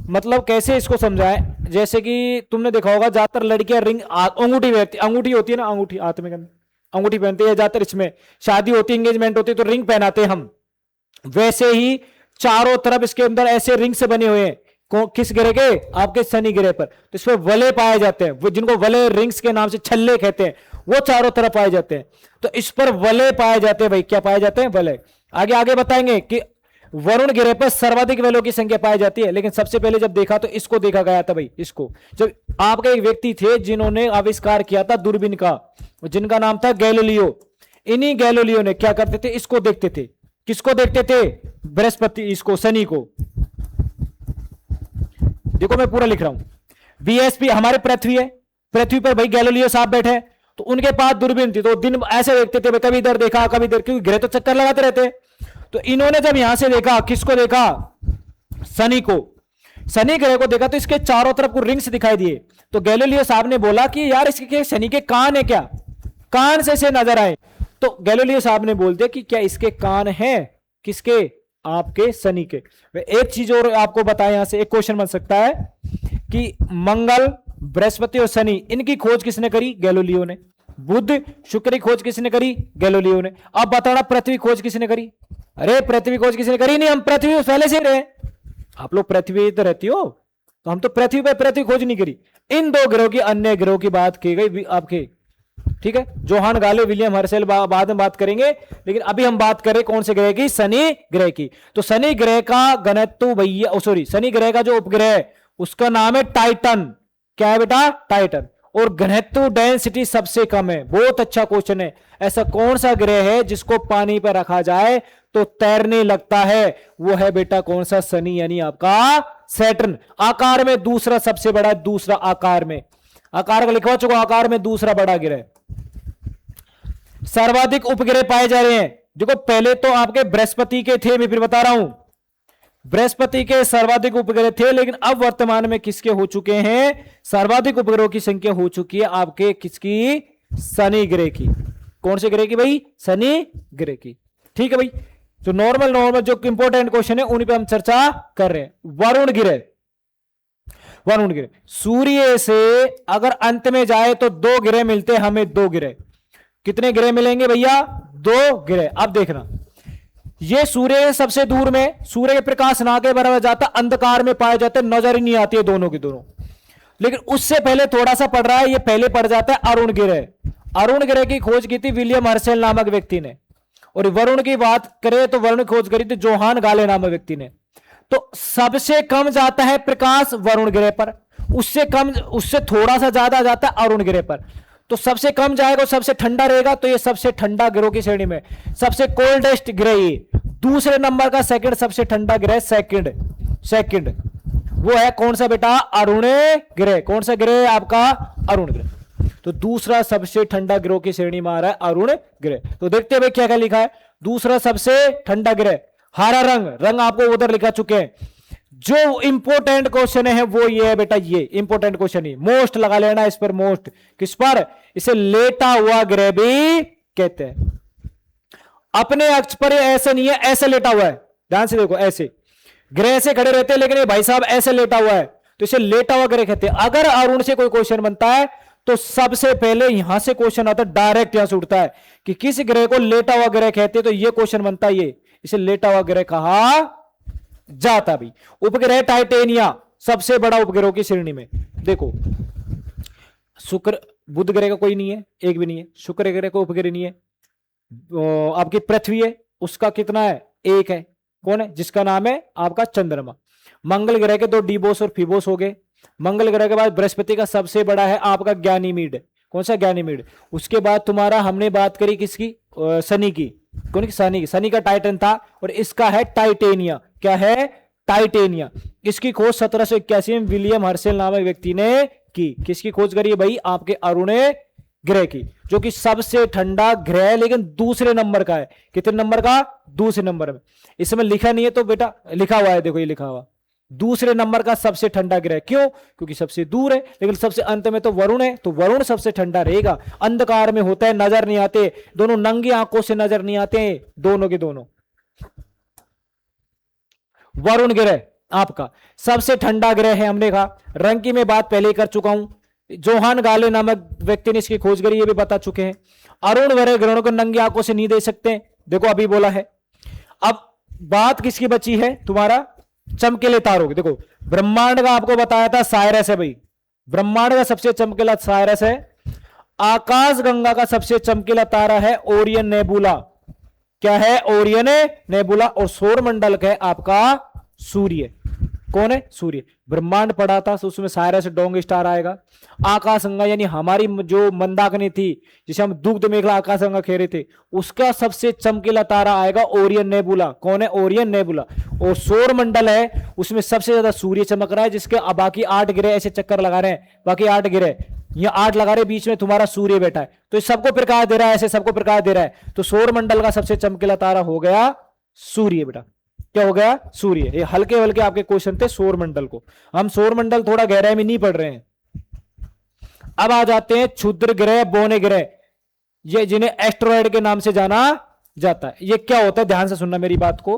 मतलब कैसे इसको समझाएं, जैसे कि तुमने देखा होगा ज्यादातर लड़कियां रिंग अंगूठी पहनती, अंगूठी होती है ना, अंगूठी हाथ में अंगूठी पहनती है ज्यादातर, इसमें शादी होती है, एंगेजमेंट होती है तो रिंग पहनाते हैं हम। वैसे ही चारों तरफ इसके अंदर ऐसे रिंग से बने हुए हैं, किस ग्रह के, आपके शनि ग्रह पर। तो इसमें वलय पाए जाते हैं, वो जिनको वलय रिंग्स के नाम से छल्ले कहते हैं, वो चारों तरफ पाए जाते हैं। तो इस पर वलय पाए जाते हैं भाई, क्या पाए जाते हैं, वलय। आगे आगे बताएंगे कि वरुण ग्रह पर सर्वाधिक वलयों की संख्या पाई जाती है। लेकिन सबसे पहले जब देखा तो इसको देखा गया था भाई, इसको, जब आपके एक व्यक्ति थे जिन्होंने आविष्कार किया था दूरबीन का, जिनका नाम था गैलीलियो। इन्हीं गैलीलियो ने क्या करते थे, इसको देखते थे। किसको देखते थे, बृहस्पति, इसको, शनि को। देखो मैं पूरा लिख रहा हूं, बीएसपी हमारे पृथ्वी है, पृथ्वी पर भाई गैलीलियो साहब बैठे, तो उनके पास दूरबीन थी, तो दिन ऐसे देखते थे, कभी इधर देखा कभी इधर, क्योंकि ग्रह तो चक्कर लगाते रहते। तो इन्होंने जब यहां से देखा, किसको देखा, शनि को, शनि ग्रह को देखा, तो इसके चारों तरफ को रिंग्स दिखाई दिए। तो गैलीलियो साहब ने बोला कि यार इसके शनि के कान है क्या, कान से नजर आए। तो गैलीलियो साहब ने बोल दिया कि क्या इसके कान हैं, किसके, आपके शनि के। एक चीज और आपको बताएं, यहां से एक क्वेश्चन बन सकता है कि मंगल, बृहस्पति और शनि, इनकी खोज किसने करी? गैलीलियो ने। बुध शुक्र की खोज किसने करी? गैलीलियो ने। अब बताना पृथ्वी खोज किसने करी? अरे पृथ्वी खोज किसने करी? नहीं, हम पृथ्वी पे पहले से रहे। आप लोग पृथ्वी तो रहती हो, तो हम तो पृथ्वी पे पृथ्वी खोज नहीं करी। इन दो ग्रहों की, अन्य ग्रहों की बात की गई आपके, ठीक है। जोहान गाले, विलियम हर्शेल बाद में बात करेंगे, लेकिन अभी हम बात करें कौन से ग्रह की? शनि ग्रह की। तो शनि ग्रह का घनत्व भैया, सॉरी, शनि ग्रह का जो उपग्रह है उसका नाम है टाइटन। क्या है बेटा? टाइटन। और घनत्व डेंसिटी सबसे कम है। बहुत अच्छा क्वेश्चन है। ऐसा कौन सा ग्रह है जिसको पानी पर रखा जाए तो तैरने लगता है? वो है बेटा कौन सा? शनि, यानी आपका सैटर्न। आकार में दूसरा सबसे बड़ा, दूसरा आकार में, आकार का लिखवा चुका, आकार में दूसरा बड़ा ग्रह। सर्वाधिक उपग्रह पाए जा रहे हैं, देखो पहले तो आपके बृहस्पति के थे, मैं फिर बता रहा हूं, बृहस्पति के सर्वाधिक उपग्रह थे, लेकिन अब वर्तमान में किसके हो चुके हैं? सर्वाधिक उपग्रहों की संख्या हो चुकी है आपके किसकी? शनि ग्रह की। कौन से ग्रह की भाई? शनि ग्रह की। ठीक है भाई। तो नॉर्मल जो इंपॉर्टेंट क्वेश्चन है उन पे हम चर्चा कर रहे हैं। वरुण ग्रह, वरुण ग्रह सूर्य से अगर अंत में जाए तो दो ग्रह मिलते हैं हमें, दो ग्रह। कितने ग्रह मिलेंगे भैया? दो ग्रह। अब देखना, ये सूर्य सबसे दूर में, सूर्य के प्रकाश ना के बराबर जाता, अंधकार में पाए जाते, नजर ही नहीं आती है दोनों की दोनों। लेकिन उससे पहले थोड़ा सा पड़ रहा है, ये पहले पड़ जाता है अरुण ग्रह। अरुण ग्रह की खोज की थी विलियम हर्शेल नामक व्यक्ति ने। और वरुण की बात करें तो वरुण खोज करी थी जोहान गाले नामक व्यक्ति ने। तो सबसे कम जाता है प्रकाश वरुण ग्रह पर, उससे कम, उससे थोड़ा सा ज्यादा जाता है अरुण ग्रह पर। तो सबसे कम जाएगा, सबसे ठंडा रहेगा, तो ये सबसे ठंडा ग्रह की श्रेणी में सबसे कोल्डेस्ट ग्रह ये। दूसरे नंबर का सेकंड सबसे ठंडा ग्रह, सेकंड वो है कौन सा बेटा? अरुण ग्रह। कौन सा ग्रह है आपका? अरुण ग्रह। तो दूसरा सबसे ठंडा ग्रह की श्रेणी में आ रहा है अरुण ग्रह। तो देखते हैं क्या क्या लिखा है। दूसरा सबसे ठंडा ग्रह, हरा रंग आपको उधर लिखा चुके हैं। जो इंपोर्टेंट क्वेश्चन है वो ये है बेटा, ये इंपोर्टेंट क्वेश्चन है, मोस्ट लगा लेना इस पर, मोस्ट। किस पर? इसे लेटा हुआ ग्रह भी कहते हैं। अपने अक्ष पर ऐसे नहीं है, ऐसे लेटा हुआ है, ध्यान से देखो, ऐसे ग्रह से खड़े रहते हैं, लेकिन ये भाई साहब ऐसे लेटा हुआ है, तो इसे लेटा हुआ ग्रह कहते हैं। अगर अरुण से कोई क्वेश्चन बनता है तो सबसे पहले यहां से क्वेश्चन आता है, डायरेक्ट यहां से उठता है कि किस ग्रह को लेटा हुआ ग्रह कहते हैं, तो ये क्वेश्चन बनता है, ये इसे लेटा हुआ ग्रह कहा जाता भी। उपग्रह टाइटेनिया सबसे बड़ा उपग्रहों की श्रेणी में। देखो शुक्र, बुध ग्रह का कोई नहीं है, एक भी नहीं है। शुक्र ग्रह का उपग्रह नहीं है। आपकी पृथ्वी है, उसका कितना है? एक है। कौन है? जिसका नाम है आपका चंद्रमा। मंगल ग्रह के दो डीबोस और फीबोस हो गए। मंगल ग्रह के बाद बृहस्पति का सबसे बड़ा है आपका गैनीमीड। कौन सा? गैनीमीड। उसके बाद तुम्हारा हमने बात करी किसकी? शनि की। कौन की? शनि। शनि का टाइटन था और इसका है टाइटेनिया। क्या है? टाइटेनिया। इसकी खोज 1781 में विलियम हर्शेल नामक व्यक्ति ने की। किसकी खोज करी है भाई? आपके अरुण ग्रह की, जो कि सबसे ठंडा ग्रह है, लेकिन दूसरे नंबर का है। कितने नंबर का? दूसरे नंबर में। इसमें लिखा नहीं है तो बेटा लिखा हुआ है, देखो ये लिखा हुआ, दूसरे नंबर का सबसे ठंडा ग्रह। क्यों? क्योंकि सबसे दूर है, लेकिन सबसे अंत में तो वरुण है, तो वरुण सबसे ठंडा रहेगा। अंधकार में होता है, नजर नहीं आते, दोनों नंगी आंखों से नजर नहीं आते हैं, दोनों के दोनों। वरुण ग्रह आपका सबसे ठंडा ग्रह है। हमने कहा रंग की मैं बात पहले ही कर चुका हूं, जोहान गाले नामक व्यक्ति ने इसकी खोज करी, ये भी बता चुके हैं। अरुण ग्रह ग्रहणों को नंगी आंखों से नहीं देख सकते, देखो अभी बोला है। अब बात किसकी बची है? तुम्हारा चमकीले तारों की। देखो ब्रह्मांड का आपको बताया था साइरस है भाई, ब्रह्मांड का सबसे चमकीला साइरस है। आकाश गंगा का सबसे चमकीला तारा है ओरियन नेबुला। क्या है? Orion nebula. और सौर मंडल का है आपका सूर्य। कौन है? सूर्य। ब्रह्मांड पढ़ा था तो उसमें साइरस डोंग स्टार आएगा। आकाशगंगा यानी हमारी जो मंदाकिनी थी, जिसे हम दुग्ध मेघला आकाशगंगा कह रहे थे, उसका सबसे चमकीला तारा आएगा ओरियन नेबुला। कौन है? Orion nebula. और सौर मंडल है, उसमें सबसे ज्यादा सूर्य चमक रहा है, जिसके बाकी 8 ग्रह ऐसे चक्कर लगा रहे हैं, बाकी 8 ग्रह ये 8 लगा रहे, बीच में तुम्हारा सूर्य बैठा है, तो सबको प्रकाश दे रहा है, ऐसे सबको प्रकाश दे रहा है। तो सौर मंडल का सबसे चमकीला तारा हो गया सूर्य बेटा। क्या हो गया? सूर्य। ये हल्के हल्के आपके क्वेश्चन थे सौर मंडल को, हम सौर मंडल थोड़ा गहराई में नहीं पढ़ रहे हैं। अब आ जाते हैं क्षुद्र ग्रह, बौने ग्रह, ये जिन्हें एस्ट्रॉयड के नाम से जाना जाता है। ये क्या होता है? ध्यान से सुनना मेरी बात को।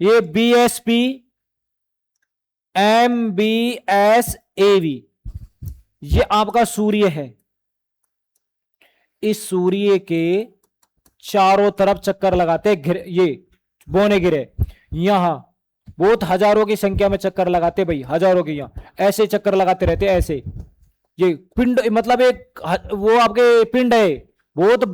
ये BSP MBSAV, ये आपका सूर्य है। इस सूर्य के चारों तरफ चक्कर लगाते हैं ये बौने गिरे, यहां बहुत हजारों की संख्या में चक्कर लगाते भाई, हजारों की, यहां ऐसे चक्कर लगाते रहते ऐसे। ये पिंड मतलब एक वो आपके पिंड है, बहुत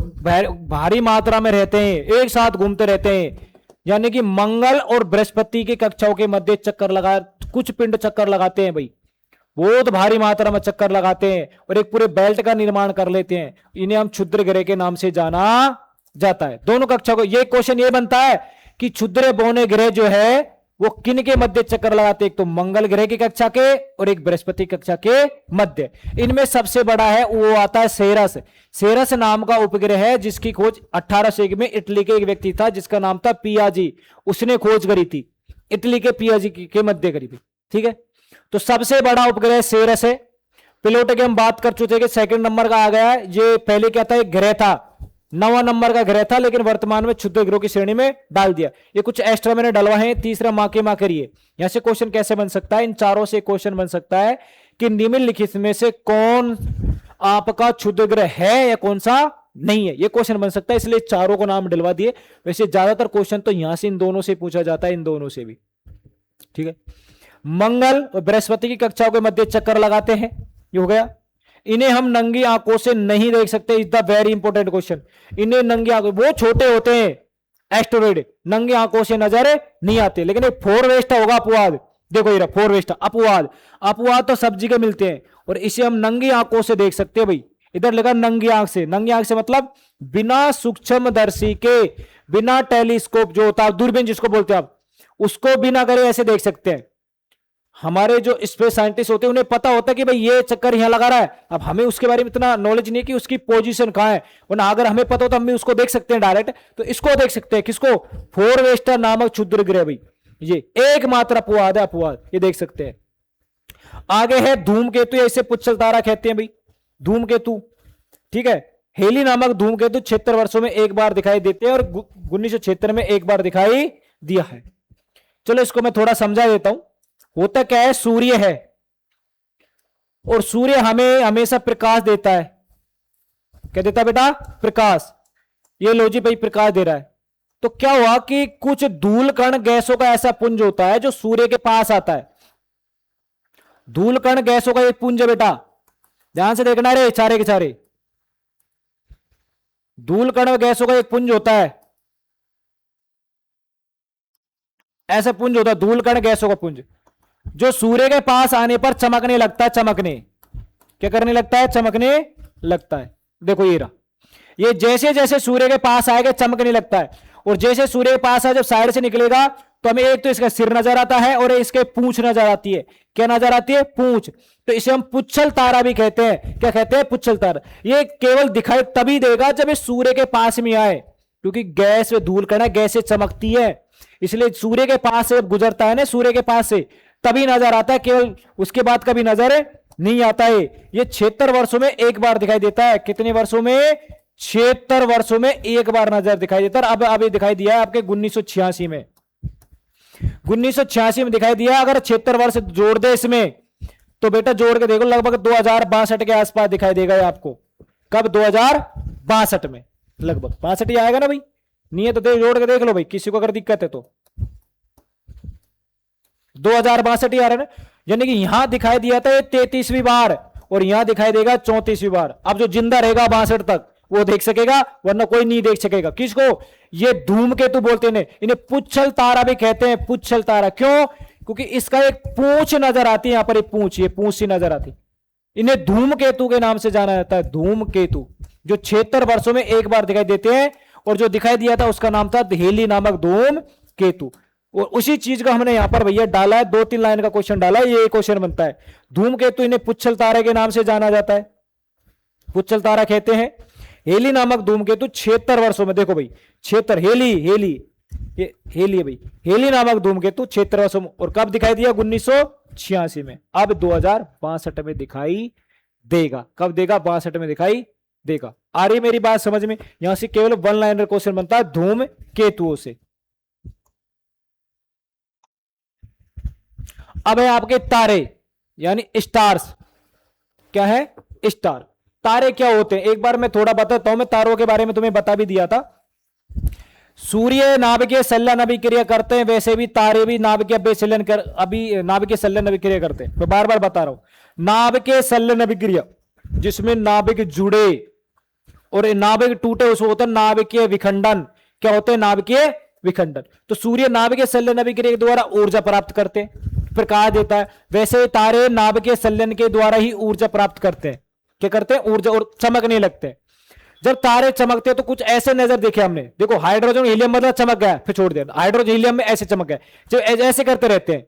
भारी मात्रा में रहते हैं, एक साथ घूमते रहते हैं। यानी कि मंगल और बृहस्पति की कक्षाओं के मध्य चक्कर लगा, कुछ पिंड चक्कर लगाते हैं भाई, बहुत भारी मात्रा में चक्कर लगाते हैं और एक पूरे बेल्ट का निर्माण कर लेते हैं। इन्हें हम क्षुद्र ग्रह के नाम से जाना जाता है। दोनों कक्षाओं को ये क्वेश्चन ये बनता है कि क्षुद्र बौने ग्रह जो है वो किन के मध्य चक्कर लगाते हैं, एक तो मंगल ग्रह की कक्षा के और एक बृहस्पति कक्षा के मध्य। इनमें सबसे बड़ा है वो आता है सेरस। सेरस नाम का उपग्रह है जिसकी खोज 1801 में इटली के एक व्यक्ति था जिसका नाम था पियाजी, उसने खोज करी थी, इटली के पियाजी के मध्य करी थी। ठीक है, तो सबसे बड़ा उपग्रह सेरस है। प्लूटो की हम बात कर चुके कि सेकंड नंबर का आ गया है, ये पहले क्या था, एक ग्रह था, 9वां नंबर का ग्रह था, लेकिन वर्तमान में क्षुद्र ग्रहों की श्रेणी में डाल दिया। ये कुछ एक्स्ट्रा मैंने डलवा है। तीसरा मां के मां करिए, यहां से क्वेश्चन कैसे बन सकता है, इन चारों से क्वेश्चन बन सकता है कि निम्नलिखित में से कौन आपका क्षुद्र ग्रह है या कौन सा नहीं है, ये क्वेश्चन बन सकता है, इसलिए चारों को नाम डलवा दिए। वैसे ज्यादातर क्वेश्चन तो यहां से इन दोनों से पूछा जाता है, इन दोनों से भी। ठीक है, मंगल और बृहस्पति की कक्षाओं के मध्य चक्कर लगाते हैं, ये हो गया। इन्हें हम नंगी आंखों से नहीं देख सकते, is the very important question. इन्हें नंगी आंखों, वो छोटे होते हैं एस्टेरॉइड, नंगी आंखों से नजर नहीं आते, लेकिन एक फोर वेस्ट होगा अपवाद, देखो ये फोर वेस्ट अपवाद, अपवाद तो सब जगह मिलते हैं और इसे हम नंगी आंखों से देख सकते हैं भाई। इधर लगा नंगी आंख से, नंगी आंख से मतलब बिना सूक्ष्मदर्शी के, बिना टेलीस्कोप जो होता है दूरबीन जिसको बोलते हैं आप, उसको बिना करे ऐसे देख सकते हैं। हमारे जो स्पेस साइंटिस्ट होते हैं उन्हें पता होता है कि भाई ये चक्कर यहां लगा रहा है, अब हमें उसके बारे में इतना नॉलेज नहीं है कि उसकी पोजीशन कहां है, वरना अगर हमें पता हो तो हम भी उसको देख सकते हैं डायरेक्ट। तो इसको देख सकते हैं, किसको, फोर वेस्टर नामक क्षुद्र ग्रह भाई, ये एकमात्र अपवाद है, अपवाद, ये देख सकते हैं। आगे है धूमकेतु, ऐसे पुच्छल तारा कहते हैं भाई, धूमकेतु। ठीक है, हेली नामक धूमकेतु 76 वर्षों में एक बार दिखाई देते हैं और 1976 में एक बार दिखाई दिया है। चलो इसको मैं थोड़ा समझा देता हूं। होता क्या है, सूर्य है और सूर्य हमें हमेशा प्रकाश देता है, क्या देता है बेटा, प्रकाश। ये लो जी भाई प्रकाश दे रहा है। तो क्या हुआ कि कुछ धूल कण गैसों का ऐसा पुंज होता है जो सूर्य के पास आता है, धूल कण गैसों का एक पुंज है बेटा, ध्यान से देखना रे चारे के चारे, धूल कण गैसों का एक पुंज होता है, ऐसा पुंज होता है धूल कण गैसों का पुंज, जो सूर्य के पास आने पर चमकने लगता है, चमकने, क्या करने लगता है, चमकने लगता है। देखो ये रहा, ये जैसे जैसे सूर्य के पास आएगा चमकने लगता है, और जैसे सूर्य के पास है जब साइड से निकलेगा तो हमें एक तो इसका सिर नजर आता है और इसके पूंछ नजर आती है, क्या नजर आती है, पूंछ। तो इसे हम पुच्छल तारा भी कहते हैं, क्या कहते हैं, पुच्छल तारा। ये केवल दिखाई तभी देगा जब ये सूर्य के पास में आए, क्योंकि गैस में धूल कण है, गैस से चमकती है, इसलिए सूर्य के पास से गुजरता है ना, सूर्य के पास से तभी नजर आता है, केवल उसके बाद कभी नजर नहीं आता है। ये 76 वर्षों में एक बार दिखाई देता है, कितने वर्षों में, 76 वर्षों में एक बार नजर दिखाई देता है। अब ये दिखाई दिया है आपके 1986 में, 1986 में दिखाई दिया। अगर 76 वर्ष जोड़ दे इसमें तो बेटा जोड़ के देखो लगभग 2062 के आसपास दिखाई देगा ये आपको। कब, 2062 में, लगभग 62 ही आएगा ना भाई, नहीं है तो जोड़ के देख लो भाई, किसी को अगर दिक्कत है तो 2062 ही आ रहा है ना। यानी कि यहां दिखाई दिया था ये 33वीं बार और यहां दिखाई देगा 34वीं बार। अब जो जिंदा रहेगा 62 तक वो देख सकेगा, वरना कोई नहीं देख सकेगा। किसको, ये धूमकेतु बोलते हैं, इन्हें पुच्छल तारा भी कहते हैं, पुच्छल तारा। क्यों, क्योंकि इसका एक पूंछ नजर आती है, यहां पर एक पूंछ, ये पूंछ सी नजर आती, इन्हें धूमकेतु के नाम से जाना जाता है, धूमकेतु, जो 76 वर्षों में एक बार दिखाई देते हैं। और जो दिखाई दिया था उसका नाम था हेली नामक धूमकेतु। और उसी चीज का हमने यहां पर भैया डाला है, 2-3 लाइन का क्वेश्चन डाला है, ये क्वेश्चन बनता है। धूमकेतु इन्हें पुच्छल तारे के नाम से जाना जाता है, पुच्छल तारा कहते हैं। हेली नामक धूमकेतु 76 वर्षों में, देखो भाई 76, हेली हेली, ये हेली है भाई, हेली नामक धूमकेतु 76 वर्षों में, और कब दिखाई दिया, 1986 में। अब 2062 में दिखाई देगा, कब देगा, 62 में दिखाई देगा। आ रही मेरी बात समझ में, यहां से केवल 1 लाइनर क्वेश्चन बनता है धूमकेतुओं से। अब है आपके तारे यानी स्टार्स। क्या है? स्टार। तारे क्या होते हैं एक बार मैं थोड़ा बताता हूं। मैं तारों के बारे में तुम्हें बता भी दिया था। सूर्य नाभिकीय संलयन अभिक्रिया करते हैं, वैसे भी तारे भी नाभिकीय अभिसंलयन कर अभी नाभिकीय संलयन अभिक्रिया करते हैं। मैं बार बार बता रहा हूं, नाभिकीय संलयन अभिक्रिया जिसमें नाभिक जुड़े और नाभिक टूटे उसको होता है नाभिकीय विखंडन। क्या होते हैं? नाभिकीय विखंडन। तो सूर्य नाभिकीय संलयन अभिक्रिया के द्वारा ऊर्जा प्राप्त करते हैं, प्रकाश देता है। वैसे तारे नाभिकीय संलयन के द्वारा ही ऊर्जा प्राप्त करते हैं। क्या करते हैं? ऊर्जा, और चमकने लगते हैं। जब तारे चमकते हैं तो कुछ ऐसे नजर देखे हमने। देखो हाइड्रोजन हीलियम मतलब चमक गया फिर छोड़ दिया, हाइड्रोजन हीलियम में ऐसे चमक गया, जब ऐसे करते रहते हैं।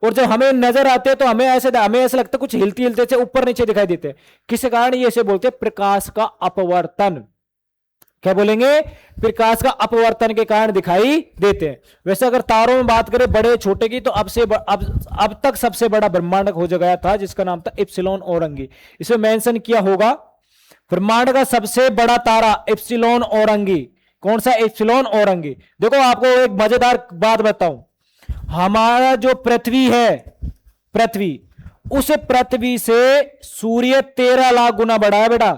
और जब हमें नजर आते हैं तो हमें ऐसे लगता है कुछ हिलते हिलते से ऊपर नीचे दिखाई देते हैं। किस कारण? ये इसे बोलते हैं प्रकाश का अपवर्तन। क्या बोलेंगे? प्रकाश का अपवर्तन के कारण दिखाई देते हैं। वैसे अगर तारों में बात करें बड़े छोटे की, तो अब तक सबसे बड़ा ब्रह्मांड हो गया था जिसका नाम था इप्सिलॉन औरंगी। इसमें मेंशन किया होगा ब्रह्मांड का सबसे बड़ा तारा इप्सिलॉन औरंगी। कौन सा? इप्सिलॉन औरंगी। देखो आपको एक मजेदार बात बताऊं, हमारा जो पृथ्वी है, पृथ्वी, उस पृथ्वी से सूर्य 13 लाख गुना बड़ा है बेटा।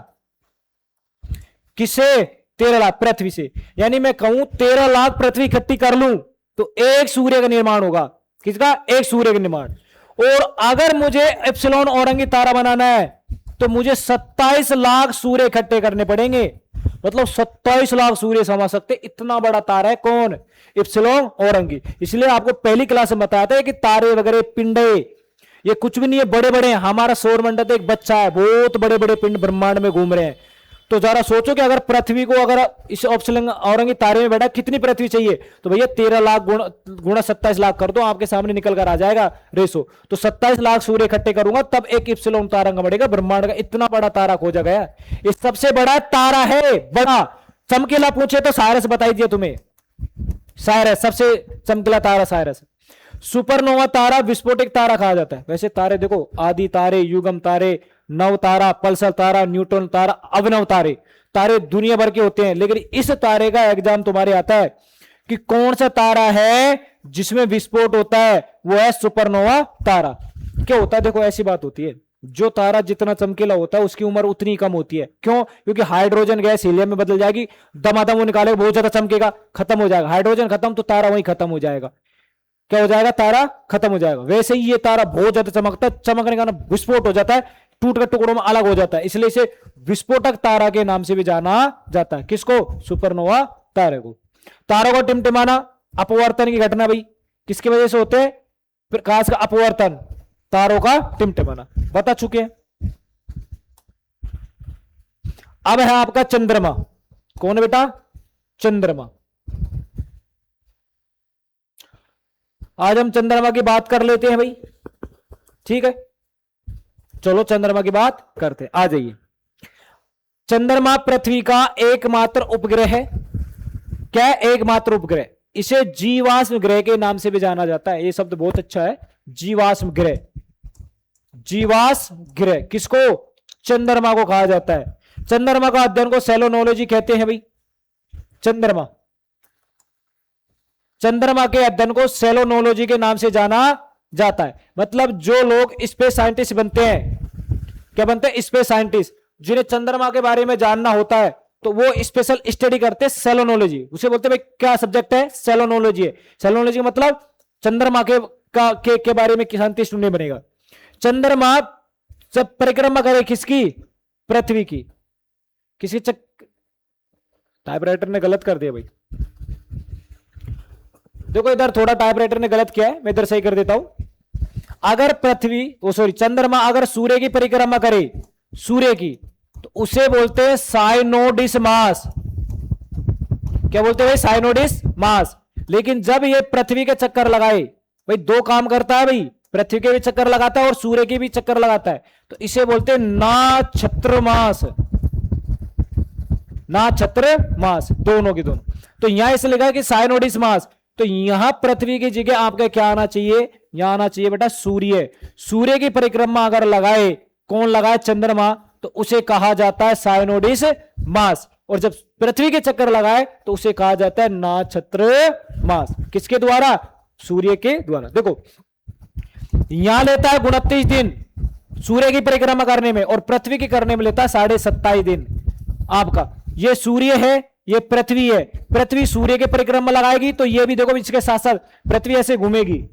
किससे? 13 लाख, पृथ्वी से। यानी मैं कहूं 13 लाख पृथ्वी इकट्ठी कर लूं तो एक सूर्य का निर्माण होगा। किसका? एक सूर्य का निर्माण। और अगर मुझे एप्सिलॉन औरंगी तारा बनाना है तो मुझे 27 लाख सूर्य इकट्ठे करने पड़ेंगे। मतलब 27 लाख सूर्य समा सकते, इतना बड़ा तारा है। कौन? एप्सिलॉन औरंगी। इसलिए आपको पहली क्लास में बताया था कि तारे वगैरह पिंडे ये कुछ भी नहीं है, बड़े बड़े। हमारा सौरमंडल तो एक बच्चा है, बहुत बड़े बड़े पिंड ब्रह्मांड में घूम रहे हैं। तो जरा सोचो कि अगर पृथ्वी को अगर इस ऑप्शन औरंगी तारे में बैठा कितनी पृथ्वी चाहिए, तो भैया 13 लाख गुणा 27 लाख कर दो, आपके सामने निकल कर आ जाएगा रेशो। तो 27 लाख सूर्य इकट्ठे करूंगा तब एक इप्सिलॉन तारा बढ़ेगा। ब्रह्मांड का इतना बड़ा तारा खोजा गया, ये सबसे बड़ा तारा है। बड़ा चमकीला पूछे तो साइरस बताई दिया तुम्हें। साइरस सबसे चमकीला तारा साइरस। सुपरनोवा तारा विस्फोटक तारा कहा जाता है। वैसे तारे देखो, आदि तारे, युगम तारे, नव तारा, पल्सर तारा, न्यूट्रॉन तारा, अभिनव तारे, तारे दुनिया भर के होते हैं। लेकिन इस तारे का एग्जाम तुम्हारे आता है कि कौन सा तारा है जिसमें विस्फोट होता है, वो है सुपरनोवा तारा। क्या होता है? देखो ऐसी बात होती है, जो तारा जितना चमकीला होता है उसकी उम्र उतनी कम होती है। क्यों? क्योंकि हाइड्रोजन गैस हीलियम में बदल जाएगी, दमादम वो निकालेगा, बहुत ज्यादा चमकेगा, खत्म हो जाएगा। हाइड्रोजन खत्म तो तारा वहीं खत्म हो जाएगा। क्या हो जाएगा? तारा खत्म हो जाएगा। वैसे ही ये तारा बहुत ज्यादा चमकता है, चमकने का विस्फोट हो जाता है, टूट कर टुकड़ों में अलग हो जाता है, इसलिए इसे विस्फोटक तारा के नाम से भी जाना जाता है। किसको? सुपरनोवा तारे को। तारों का टिमटिमाना अपवर्तन की घटना भाई किसकी वजह से होते हैं? प्रकाश का अपवर्तन, तारों का टिमटिमाना बता चुके हैं। अब है आपका चंद्रमा। कौन है बेटा? चंद्रमा। आज हम चंद्रमा की बात कर लेते हैं भाई, ठीक है? चलो चंद्रमा की बात करते हैं, आ जाइए। चंद्रमा पृथ्वी का एकमात्र उपग्रह है। क्या? एकमात्र उपग्रह। इसे जीवाश्म ग्रह के नाम से भी जाना जाता है। ये शब्द बहुत अच्छा है, जीवाश्म ग्रह। जीवाश्म ग्रह किसको? चंद्रमा को कहा जाता है। चंद्रमा का अध्ययन को सेलोनोलॉजी कहते हैं भाई। चंद्रमा के अध्ययन को सेलोनोलॉजी के नाम से जाना जाता है। मतलब जो लोग स्पेस साइंटिस्ट बनते हैं, क्या बनते हैं? स्पेस साइंटिस्ट, जिन्हें चंद्रमा के बारे में जानना होता है तो वो स्पेशल स्टडी करते हैं, सेलोनोलॉजी उसे बोलते हैं। भाई क्या सब्जेक्ट है? सेलोनोलॉजी है। सेलोनोलॉजी का मतलब चंद्रमा के बारे में साइंटिस्ट नहीं बनेगा। चंद्रमा जब परिक्रमा करे किसकी? पृथ्वी की। किसी टाइपराइटर ने गलत कर दिया भाई, देखो इधर थोड़ा टाइपराइटर ने गलत किया है, मैं इधर सही कर देता हूं। अगर चंद्रमा अगर सूर्य की परिक्रमा करे, सूर्य की, तो उसे बोलते हैं साइनोडिस मास। क्या बोलते हैं? साइनोडिस मास। लेकिन जब ये पृथ्वी के चक्कर लगाए, भाई दो काम करता है भाई, पृथ्वी के भी चक्कर लगाता है और सूर्य के भी चक्कर लगाता है, तो इसे बोलते हैं नाक्षत्र मास। नाक्षत्र मास, दोनों की दोनों। तो यहां इसे लिखा है कि साइनोडिस मास। तो यहां पृथ्वी की जगह आपका क्या आना चाहिए? यहां आना चाहिए बेटा सूर्य। सूर्य की परिक्रमा अगर लगाए, कौन लगाए? चंद्रमा, तो उसे कहा जाता है साइनोडिस मास। और जब पृथ्वी के चक्कर लगाए तो उसे कहा जाता है नाक्षत्र मास। किसके द्वारा? सूर्य के द्वारा। देखो यहां लेता है 29 दिन सूर्य की परिक्रमा करने में, और पृथ्वी की करने में लेता है 27.5 दिन आपका। ये सूर्य है, ये पृथ्वी है। पृथ्वी सूर्य के परिक्रमा लगाएगी तो ये भी देखो इसके साथ साथ पृथ्वी ऐसे घूमेगी।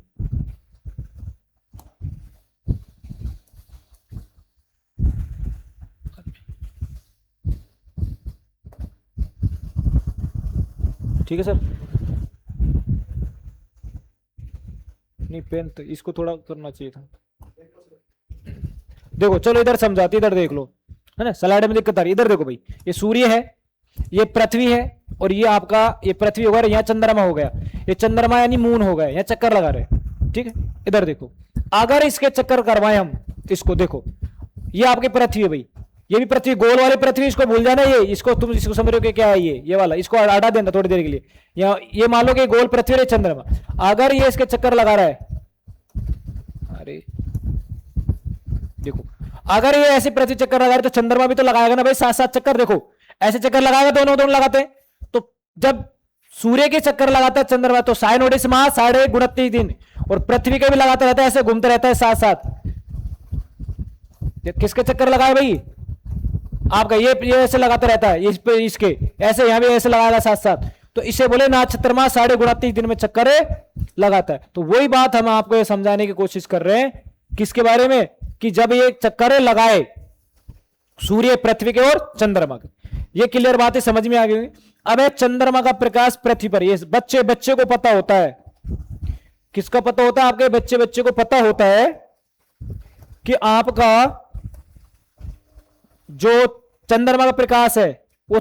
ठीक है सर, नहीं पेन तो इसको थोड़ा करना चाहिए था। देखो चलो इधर समझाते, इधर देख लो, है ना, स्लाइड में दिक्कत आ रही है। इधर देखो भाई, ये सूर्य है, ये पृथ्वी है, और ये आपका ये पृथ्वी हो गया, यहाँ चंद्रमा हो गया, ये चंद्रमा यानी मून हो गया, यहाँ चक्कर लगा रहे। ठीक है, इधर देखो, अगर इसके चक्कर करवाए हम, इसको देखो, ये आपकी पृथ्वी है भाई, ये भी पृथ्वी, गोल वाली पृथ्वी, इसको भूल जाना, ये इसको तुम इसको समझ रहे हो कि क्या है, ये वाला, इसको हटा देना थोड़ी देर के लिए। ये मान लो कि गोल पृथ्वी है, चंद्रमा, अगर ये इसके चक्कर लगा रहा है, अरे देखो, अगर ये ऐसे पृथ्वी चक्कर लगा रहे तो चंद्रमा भी तो लगाएगा ना भाई, साथ साथ चक्कर। देखो ऐसे चक्कर लगाएगा, दोनों दोनों लगाते हैं, तो जब सूर्य के चक्कर लगाता है चंद्रमा तो साइन ओडिस माह 29.5 दिन, और पृथ्वी के भी लगाता रहता है, ऐसे घूमते रहता है साथ साथ। किसके चक्कर लगाए भाई, आपका ये ऐसे लगाता रहता है, इस पे इसके ऐसे, यहां भी ऐसे लगाएगा साथ साथ, तो इसे बोले नक्षत्रमा 29.5 दिन में चक्कर लगाता है। तो वही बात हम आपको ये समझाने की कोशिश कर रहे हैं, किसके बारे में, कि जब ये चक्कर लगाए सूर्य, पृथ्वी के और चंद्रमा के। ये क्लियर बातें समझ में आ गई। अब है चंद्रमा का प्रकाश पृथ्वी पर, ये बच्चे को पता होता है। किसका पता होता है, आपके बच्चे को पता होता है कि आपका जो चंद्रमा का प्रकाश है वो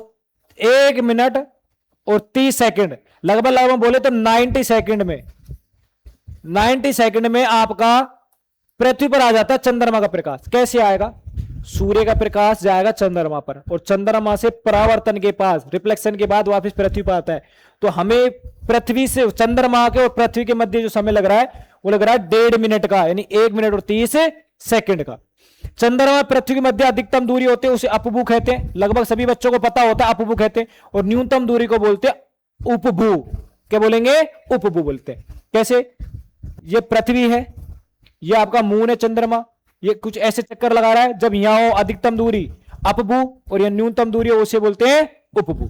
1 मिनट और 30 सेकंड, लगभग बोले तो 90 सेकंड में आपका पृथ्वी पर आ जाता है चंद्रमा का प्रकाश। कैसे आएगा, सूर्य का प्रकाश जाएगा चंद्रमा पर, और चंद्रमा से परावर्तन के पास, रिफ्लेक्शन के बाद वापस पृथ्वी पर आता है। तो हमें पृथ्वी से, चंद्रमा के और पृथ्वी के मध्य जो समय लग रहा है वो लग रहा है 1.5 मिनट का, यानी 1 मिनट और 30 सेकंड का। चंद्रमा पृथ्वी के मध्य अधिकतम दूरी होती है, उसे अपभू कहते हैं, लगभग सभी बच्चों को पता होता है, अपभू कहते हैं। और न्यूनतम दूरी को बोलते हैं उपभू। क्या बोलेंगे, उपभू बोलते हैं। कैसे, ये पृथ्वी है, ये आपका मून है चंद्रमा, ये कुछ ऐसे चक्कर लगा रहा है, जब यहां हो अधिकतम दूरी अपभू और ये न्यूनतम दूरी हो उसे बोलते हैं उपभू।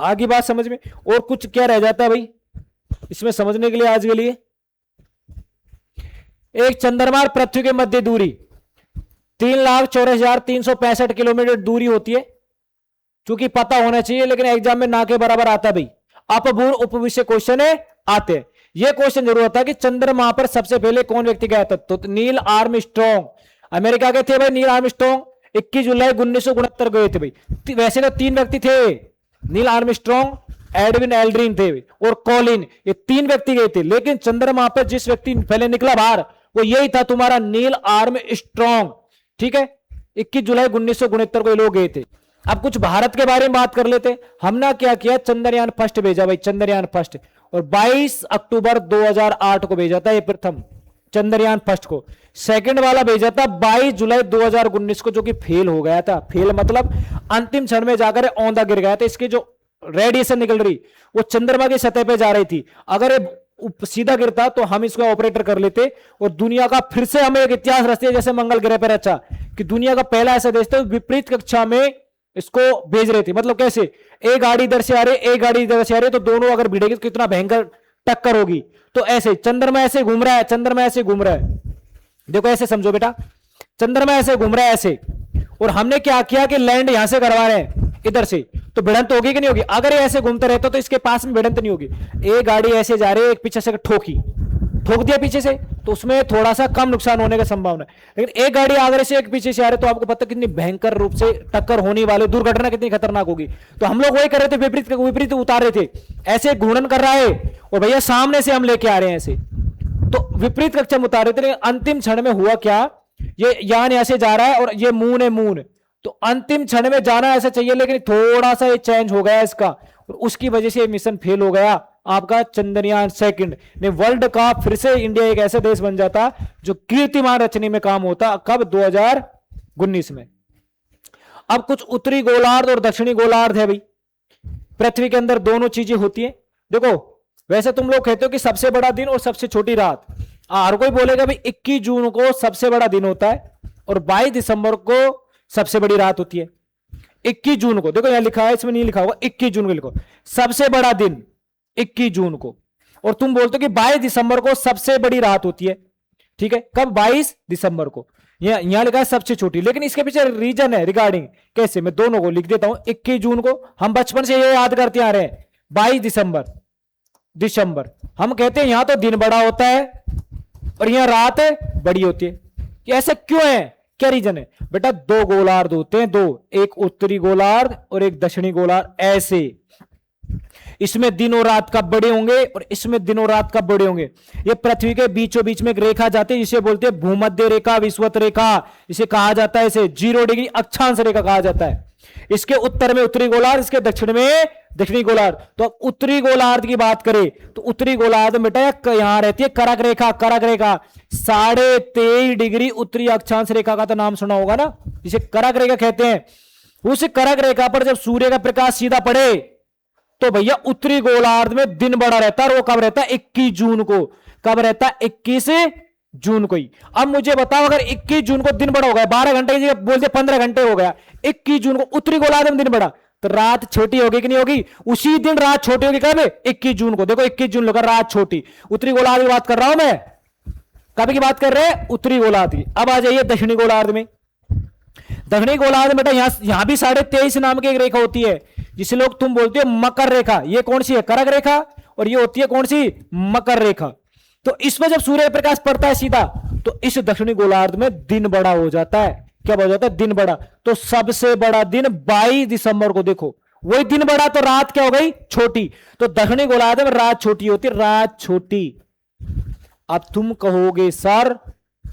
आगे बात समझ में, और कुछ क्या रह जाता है भाई इसमें समझने के लिए आज के लिए। एक चंद्रमा और पृथ्वी के मध्य दूरी 3,64,365 किलोमीटर दूरी होती है, चूंकि पता होना चाहिए, लेकिन एग्जाम में ना के बराबर आता है भाई। अपभू उपभू से क्वेश्चन आते हैं। यह क्वेश्चन जरूर होता है कि चंद्रमा पर सबसे पहले कौन व्यक्ति गया था, तो नील आर्मस्ट्रॉन्ग, अमेरिका के थे भाई नील आर्मस्ट्रॉन्ग, 21 जुलाई 1969 गए थे भाई। वैसे तो 3 व्यक्ति थे, नील आर्मस्ट्रॉन्ग, एडविन एल्ड्रिन थे और कॉलिन, ये 3 व्यक्ति गए थे। लेकिन चंद्रमा पर जिस व्यक्ति पहले निकला बाहर वो यही था तुम्हारा नील आर्मस्ट्रॉन्ग। ठीक है, 21 जुलाई 1969 को ये लोग गए थे। अब कुछ भारत के बारे में बात कर लेते। हमने क्या किया, चंद्रयान फर्स्ट भेजा भाई, चंद्रयान फर्स्ट, और 22 अक्टूबर 2008 को भेजा था ये प्रथम चंद्रयान फर्स्ट को। सेकंड वाला भेजा था 22 जुलाई 2019 को, जो कि फेल हो गया था। फेल मतलब अंतिम क्षण में जाकर औंधा गिर गया था। इसकी जो रेडिएशन निकल रही वो चंद्रमा की सतह पे जा रही थी। अगर ये सीधा गिरता तो हम इसको ऑपरेटर कर लेते और दुनिया का फिर से हमें एक इतिहास रचते, जैसे मंगल ग्रह पर रचा कि दुनिया का पहला ऐसा देश था विपरीत कक्षा में इसको भेज रहे थे। मतलब कैसे, एक गाड़ी इधर से आ रही, एक गाड़ी इधर से आ रही, तो दोनों अगर भिड़ेगी तो कितना भयंकर टक्कर होगी। तो ऐसे चंद्रमा ऐसे घूम रहा है, चंद्रमा ऐसे घूम रहा है, देखो ऐसे समझो बेटा, चंद्रमा ऐसे घूम रहा है ऐसे, और हमने क्या किया कि लैंड यहां से करवा रहे हैं इधर से, तो भिड़ंत होगी कि नहीं होगी। अगर ये ऐसे घूमता रहता तो इसके पास में भिड़ंत नहीं होगी। एक गाड़ी ऐसे जा रही है, एक पीछे से ठोक दिया पीछे से, तो उसमें थोड़ा सा कम नुकसान होने की संभावना है। लेकिन एक गाड़ी आगे से एक पीछे से आ रही, तो आपको पता कितनी भयंकर रूप से टक्कर होने वाली, दुर्घटना कितनी खतरनाक होगी। तो हम लोग वही कर रहे थे, विपरीत उतार रहे थे, ऐसे घूर्णन कर रहा है और भैया सामने से हम लेके आ रहे हैं ऐसे, तो विपरीत कक्षा में उतार रहे थे। अंतिम क्षण में हुआ क्या, ये यान ऐसे जा रहा है और ये मून है मून, तो अंतिम क्षण में जाना ऐसा चाहिए, लेकिन थोड़ा सा ये चेंज हो गया इसका, और उसकी वजह से मिशन फेल हो गया आपका चंद्रयान सेकंड ने। वर्ल्ड का फिर से इंडिया एक ऐसा देश बन जाता जो कीर्तिमान रचने में काम होता, कब, 2019 में। अब कुछ उत्तरी गोलार्ध और दक्षिणी गोलार्ध है भाई, पृथ्वी के अंदर दोनों चीजें होती है। देखो वैसे तुम लोग कहते हो कि सबसे बड़ा दिन और सबसे छोटी रात, हर कोई बोलेगा भाई 21 जून को सबसे बड़ा दिन होता है और 22 दिसंबर को सबसे बड़ी रात होती है। 21 जून को देखो, यहां लिखा है, इसमें नहीं लिखा होगा, 21 जून को लिखो सबसे बड़ा दिन 21 जून को, और तुम बोलते हो कि 22 दिसंबर को सबसे बड़ी रात होती है। ठीक है, कब? 22 दिसंबर को। यहां लिखा है सबसे छोटी, लेकिन इसके पीछे रीजन है रिगार्डिंग। कैसे? मैं दोनों को लिख देता हूं। 21 जून को हम बचपन से ये याद करते आ रहे हैं, 22 दिसंबर हम कहते हैं यहां तो दिन बड़ा होता है और यहां रात बड़ी होती है। ऐसा क्यों है? क्या रीजन है बेटा? दो गोलार्ध होते हैं, दो, एक उत्तरी गोलार्ध और एक दक्षिणी गोलार्ध। ऐसे इसमें दिन और रात कब बड़े होंगे और इसमें दिन और रात कब बड़े होंगे? ये पृथ्वी के बीचों बीच में एक रेखा जाती है जिसे बोलते हैं भूमध्य रेखा, विषुवत रेखा, इसे कहा जाता है, इसे 0 डिग्री अक्षांश रेखा कहा जाता है। इसके उत्तर में उत्तरी गोलार्ध, इसके दक्षिण में दक्षिणी गोलार्ध। तो उत्तरी गोलार्ध की बात करें तो उत्तरी गोलार्ध में बेटा यहां रहती है करक रेखा। करक रेखा 23.5 डिग्री उत्तरी अक्षांश रेखा का तो नाम सुना होगा ना, जिसे करक रेखा कहते हैं। उस करक रेखा पर जब सूर्य का प्रकाश सीधा पड़े तो भैया उत्तरी गोलार्ध में दिन बड़ा रहता है। और वो कब रहता है? 21 जून को। कब रहता है? 21 जून को ही। अब मुझे बताओ, अगर 21 जून को दिन बड़ा हो गया, 12 घंटे की जगह बोलते 15 घंटे हो गया, 21 जून को उत्तरी गोलार्ध में दिन बड़ा, तो रात छोटी होगी कि नहीं होगी? उसी दिन रात छोटी होगी। कब? 21 जून को। देखो 21 जून लगा, रात छोटी। उत्तरी गोलार्ध की बात कर रहा हूं मैं। कब की बात कर रहे हैं? उत्तरी गोलार्ध की। अब आ जाइए दक्षिणी गोलार्ध में। दक्षिणी गोलार्ध में बेटा यहां भी 23.5 नाम की एक रेखा होती है जिसे लोग तुम बोलते हो मकर रेखा। ये कौन सी है? करक रेखा। और ये होती है कौन सी? मकर रेखा। तो इसमें जब सूर्य प्रकाश पड़ता है सीधा तो इस दक्षिणी गोलार्ध में दिन बड़ा हो जाता है। क्या हो जाता है? दिन बड़ा। तो सबसे बड़ा दिन 22 दिसंबर को। देखो वही दिन बड़ा तो रात क्या हो गई? छोटी। तो दक्षिणी गोलार्ध में रात छोटी होती है, रात छोटी। अब तुम कहोगे सर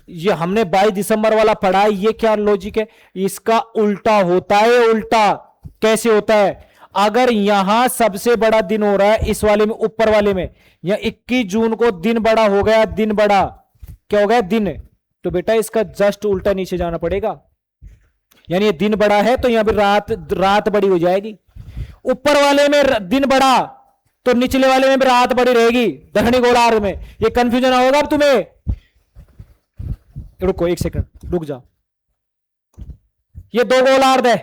ये हमने 22 दिसंबर वाला पढ़ा है, ये क्या लॉजिक है? इसका उल्टा होता है। उल्टा कैसे होता है? अगर यहां सबसे बड़ा दिन हो रहा है इस वाले में, ऊपर वाले में, या 21 जून को दिन बड़ा हो गया, दिन बड़ा क्या हो गया? दिन। तो बेटा इसका जस्ट उल्टा नीचे जाना पड़ेगा। यानी ये दिन बड़ा है तो यहां भी रात बड़ी हो जाएगी। ऊपर वाले में दिन बड़ा तो निचले वाले में भी रात बड़ी रहेगी दक्षिणी गोलार्ध में। ये कंफ्यूजन होगा अब तुम्हें। रुको एक सेकंड, रुक जाओ। ये दो गोलार्ध है,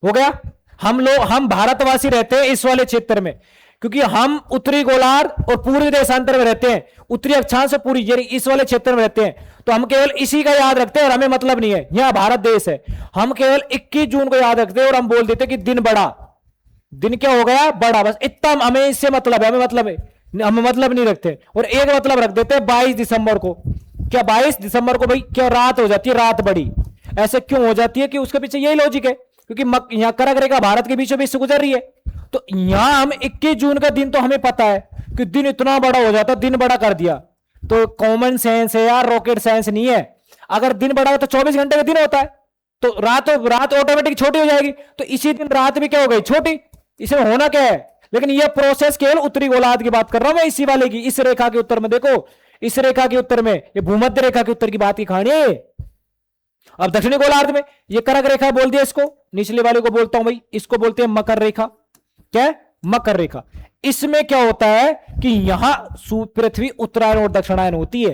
हो गया। हम भारतवासी रहते हैं इस वाले क्षेत्र में, क्योंकि हम उत्तरी गोलार्ध और पूर्वी देशांतर में रहते हैं, उत्तरी अक्षांश से पूरी इस वाले क्षेत्र में रहते हैं। तो हम केवल इसी का याद रखते हैं और हमें मतलब नहीं है, यहां भारत देश है। हम केवल 21 जून को याद रखते हैं और हम बोल देते हैं कि दिन बड़ा। दिन क्या हो गया? बड़ा। बस इतना हमें इससे मतलब है, हमें मतलब नहीं रखते। और एक मतलब रख देते हैं 22 दिसंबर को। क्या 22 दिसंबर को भाई क्या रात हो जाती है? रात बड़ी। ऐसे क्यों हो जाती है? कि उसके पीछे यही लॉजिक है, क्योंकि यहां करक रेखा भारत के बीचों बीच से गुजर रही है। तो यहां हम 21 जून का दिन तो हमें पता है कि दिन इतना बड़ा हो जाता, दिन बड़ा कर दिया। तो कॉमन सेंस है यार, रॉकेट साइंस नहीं है। अगर दिन बड़ा हो तो 24 घंटे का दिन होता है, तो रात ऑटोमेटिक छोटी हो जाएगी। तो इसी दिन रात भी क्या हो गई? छोटी। इसमें होना क्या है? लेकिन यह प्रोसेस केवल उत्तरी गोलार्ध की बात कर रहा हूं मैं, इसी वाले की। इस रेखा के उत्तर में देखो, इस रेखा के उत्तर में, ये भूमध्य रेखा के उत्तर की बात की कहानी है। अब दक्षिणी गोलार्ध में ये करक रेखा बोल दिया इसको, निचले वाले को बोलता हूं भाई, इसको बोलते हैं मकर रेखा। क्या है? मकर रेखा। इसमें क्या होता है कि यहां पृथ्वी उत्तरायण और दक्षिणायन होती है।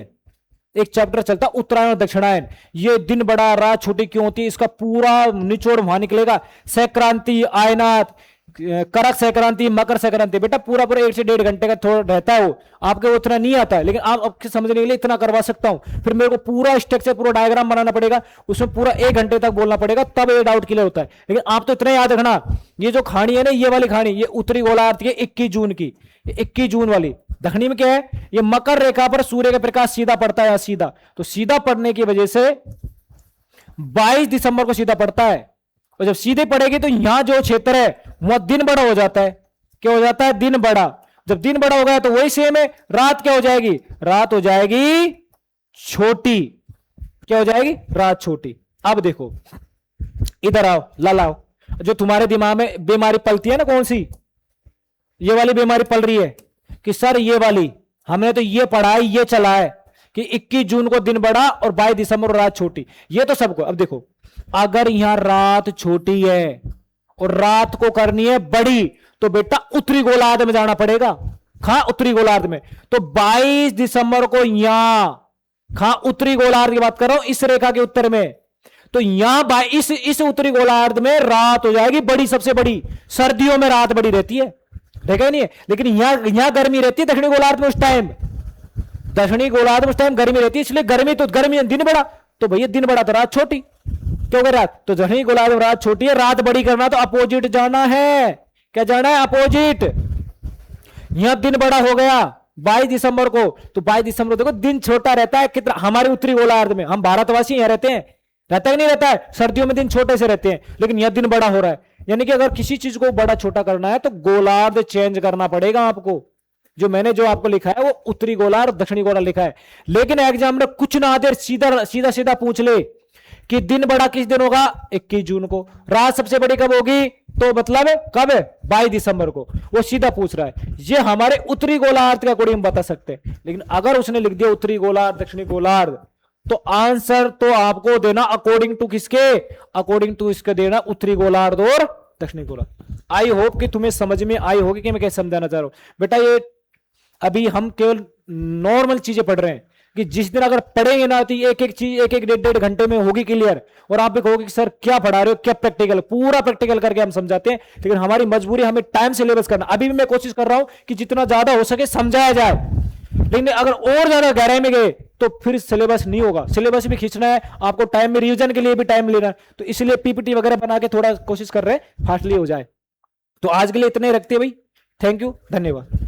एक चैप्टर चलता उत्तरायण और दक्षिणायन। ये दिन बड़ा रात छोटी क्यों होती है, इसका पूरा निचोड़ वहां निकलेगा। संक्रांति, आयनात, करक संक्रांति, मकर संक्रांति, बेटा पूरा 1 से 1.5 घंटे का थोड़ा रहता है। वो आपके वो इतना नहीं आता है, लेकिन आप आपके समझने के लिए इतना करवा सकता हूं। फिर मेरे को पूरा स्ट्रक्चर, पूरा डायग्राम बनाना पड़ेगा, उसमें पूरा 1 घंटे तक बोलना पड़ेगा, तब ये डाउट क्लियर होता है। लेकिन आप तो इतना याद रखना, ये जो कहानी है ना, ये वाली कहानी, ये उत्तरी गोलार्ध की 21 जून की, 21 जून वाली। दक्षिणी में क्या है? ये मकर रेखा पर सूर्य का प्रकाश सीधा पड़ता है, सीधा। तो सीधा पड़ने की वजह से 22 दिसंबर को सीधा पड़ता है। और जब सीधे पड़ेगी तो यहां जो क्षेत्र है वहां दिन बड़ा हो जाता है। क्या हो जाता है? दिन बड़ा। जब दिन बड़ा हो गया तो वही सेम है, रात क्या हो जाएगी? रात हो जाएगी छोटी। क्या हो जाएगी? रात छोटी। अब देखो इधर आओ, लाओ। जो तुम्हारे दिमाग में बीमारी पलती है ना, कौन सी? ये वाली बीमारी पल रही है कि सर ये वाली, हमने तो ये पढ़ा है, ये चला है कि 21 जून को दिन बड़ा और 22 दिसंबर को रात छोटी। ये तो सबको। अब देखो, अगर यहां रात छोटी है और रात को करनी है बड़ी, तो बेटा उत्तरी गोलार्ध में जाना पड़ेगा। कहां? उत्तरी गोलार्ध में। तो 22 दिसंबर को यहां कहां? उत्तरी गोलार्ध की बात कर रहा हूं, इस रेखा के उत्तर में। तो यहां इस उत्तरी गोलार्ध में रात हो जाएगी बड़ी, सबसे बड़ी। सर्दियों में रात बड़ी रहती है, देखा नहीं है, लेकिन यहां गर्मी रहती है दक्षिणी गोलार्ध में उस टाइम। दक्षिणी गोलार्ध में उस टाइम गर्मी रहती है, इसलिए गर्मी दिन बड़ा। तो भैया दिन बड़ा तो रात छोटी, क्यों कर रात? तो दक्षिणी गोलार्ध में रात छोटी है, रात बड़ी करना तो अपोजिट जाना है। क्या जाना है? अपोजिट। यहां दिन बड़ा हो गया 22 दिसंबर को, तो 22 दिसंबर देखो दिन छोटा रहता है कितना? हमारे उत्तरी गोलार्ध में, हम भारतवासी यहां रहते हैं, रहता ही नहीं रहता है, सर्दियों में दिन छोटे से रहते हैं, लेकिन यह दिन बड़ा हो रहा है। यानी कि अगर किसी चीज को बड़ा छोटा करना है तो गोलार्ध चेंज करना पड़ेगा आपको। जो आपको लिखा है वो उत्तरी गोलार्ध दक्षिणी गोलार्ध लिखा है, लेकिन एग्जाम में कुछ ना आते सीधा सीधा सीधा पूछ ले कि दिन बड़ा किस दिन होगा? 21 जून को। रात सबसे बड़ी कब होगी? तो मतलब कब है? 22 दिसंबर को। वो सीधा पूछ रहा है, ये हमारे उत्तरी गोलार्ध के अकॉर्डिंग बता सकते हैं। लेकिन अगर उसने लिख दिया उत्तरी गोलार्ध दक्षिणी गोलार्ध, तो आंसर तो आपको देना अकॉर्डिंग टू किसके? अकॉर्डिंग टू इसके देना उत्तरी गोलार्ध और दक्षिणी गोलार्ध। आई होप कि तुम्हें समझ में आई होगी कि मैं कैसे समझाना चाह रहा हूं। बेटा ये अभी हम केवल नॉर्मल चीजें पढ़ रहे हैं कि जिस दिन अगर पढ़ेंगे ना तो एक एक चीज एक एक 1.5 घंटे में होगी क्लियर, और आप भी कहोगे कि सर क्या पढ़ा रहे हो, क्या प्रैक्टिकल? पूरा प्रैक्टिकल करके हम समझाते हैं, लेकिन हमारी मजबूरी हमें टाइम सिलेबस करना। अभी भी मैं कोशिश कर रहा हूं कि जितना ज्यादा हो सके समझाया जाए, लेकिन अगर और ज्यादा गहराई में गए तो फिर सिलेबस नहीं होगा। सिलेबस भी खींचना है आपको, टाइम में रिवीजन के लिए भी टाइम लेना है, तो इसलिए पीपीटी वगैरह बना के थोड़ा कोशिश कर रहे हैं फास्टली हो जाए। तो आज के लिए इतने रखते हैं भाई। थैंक यू, धन्यवाद।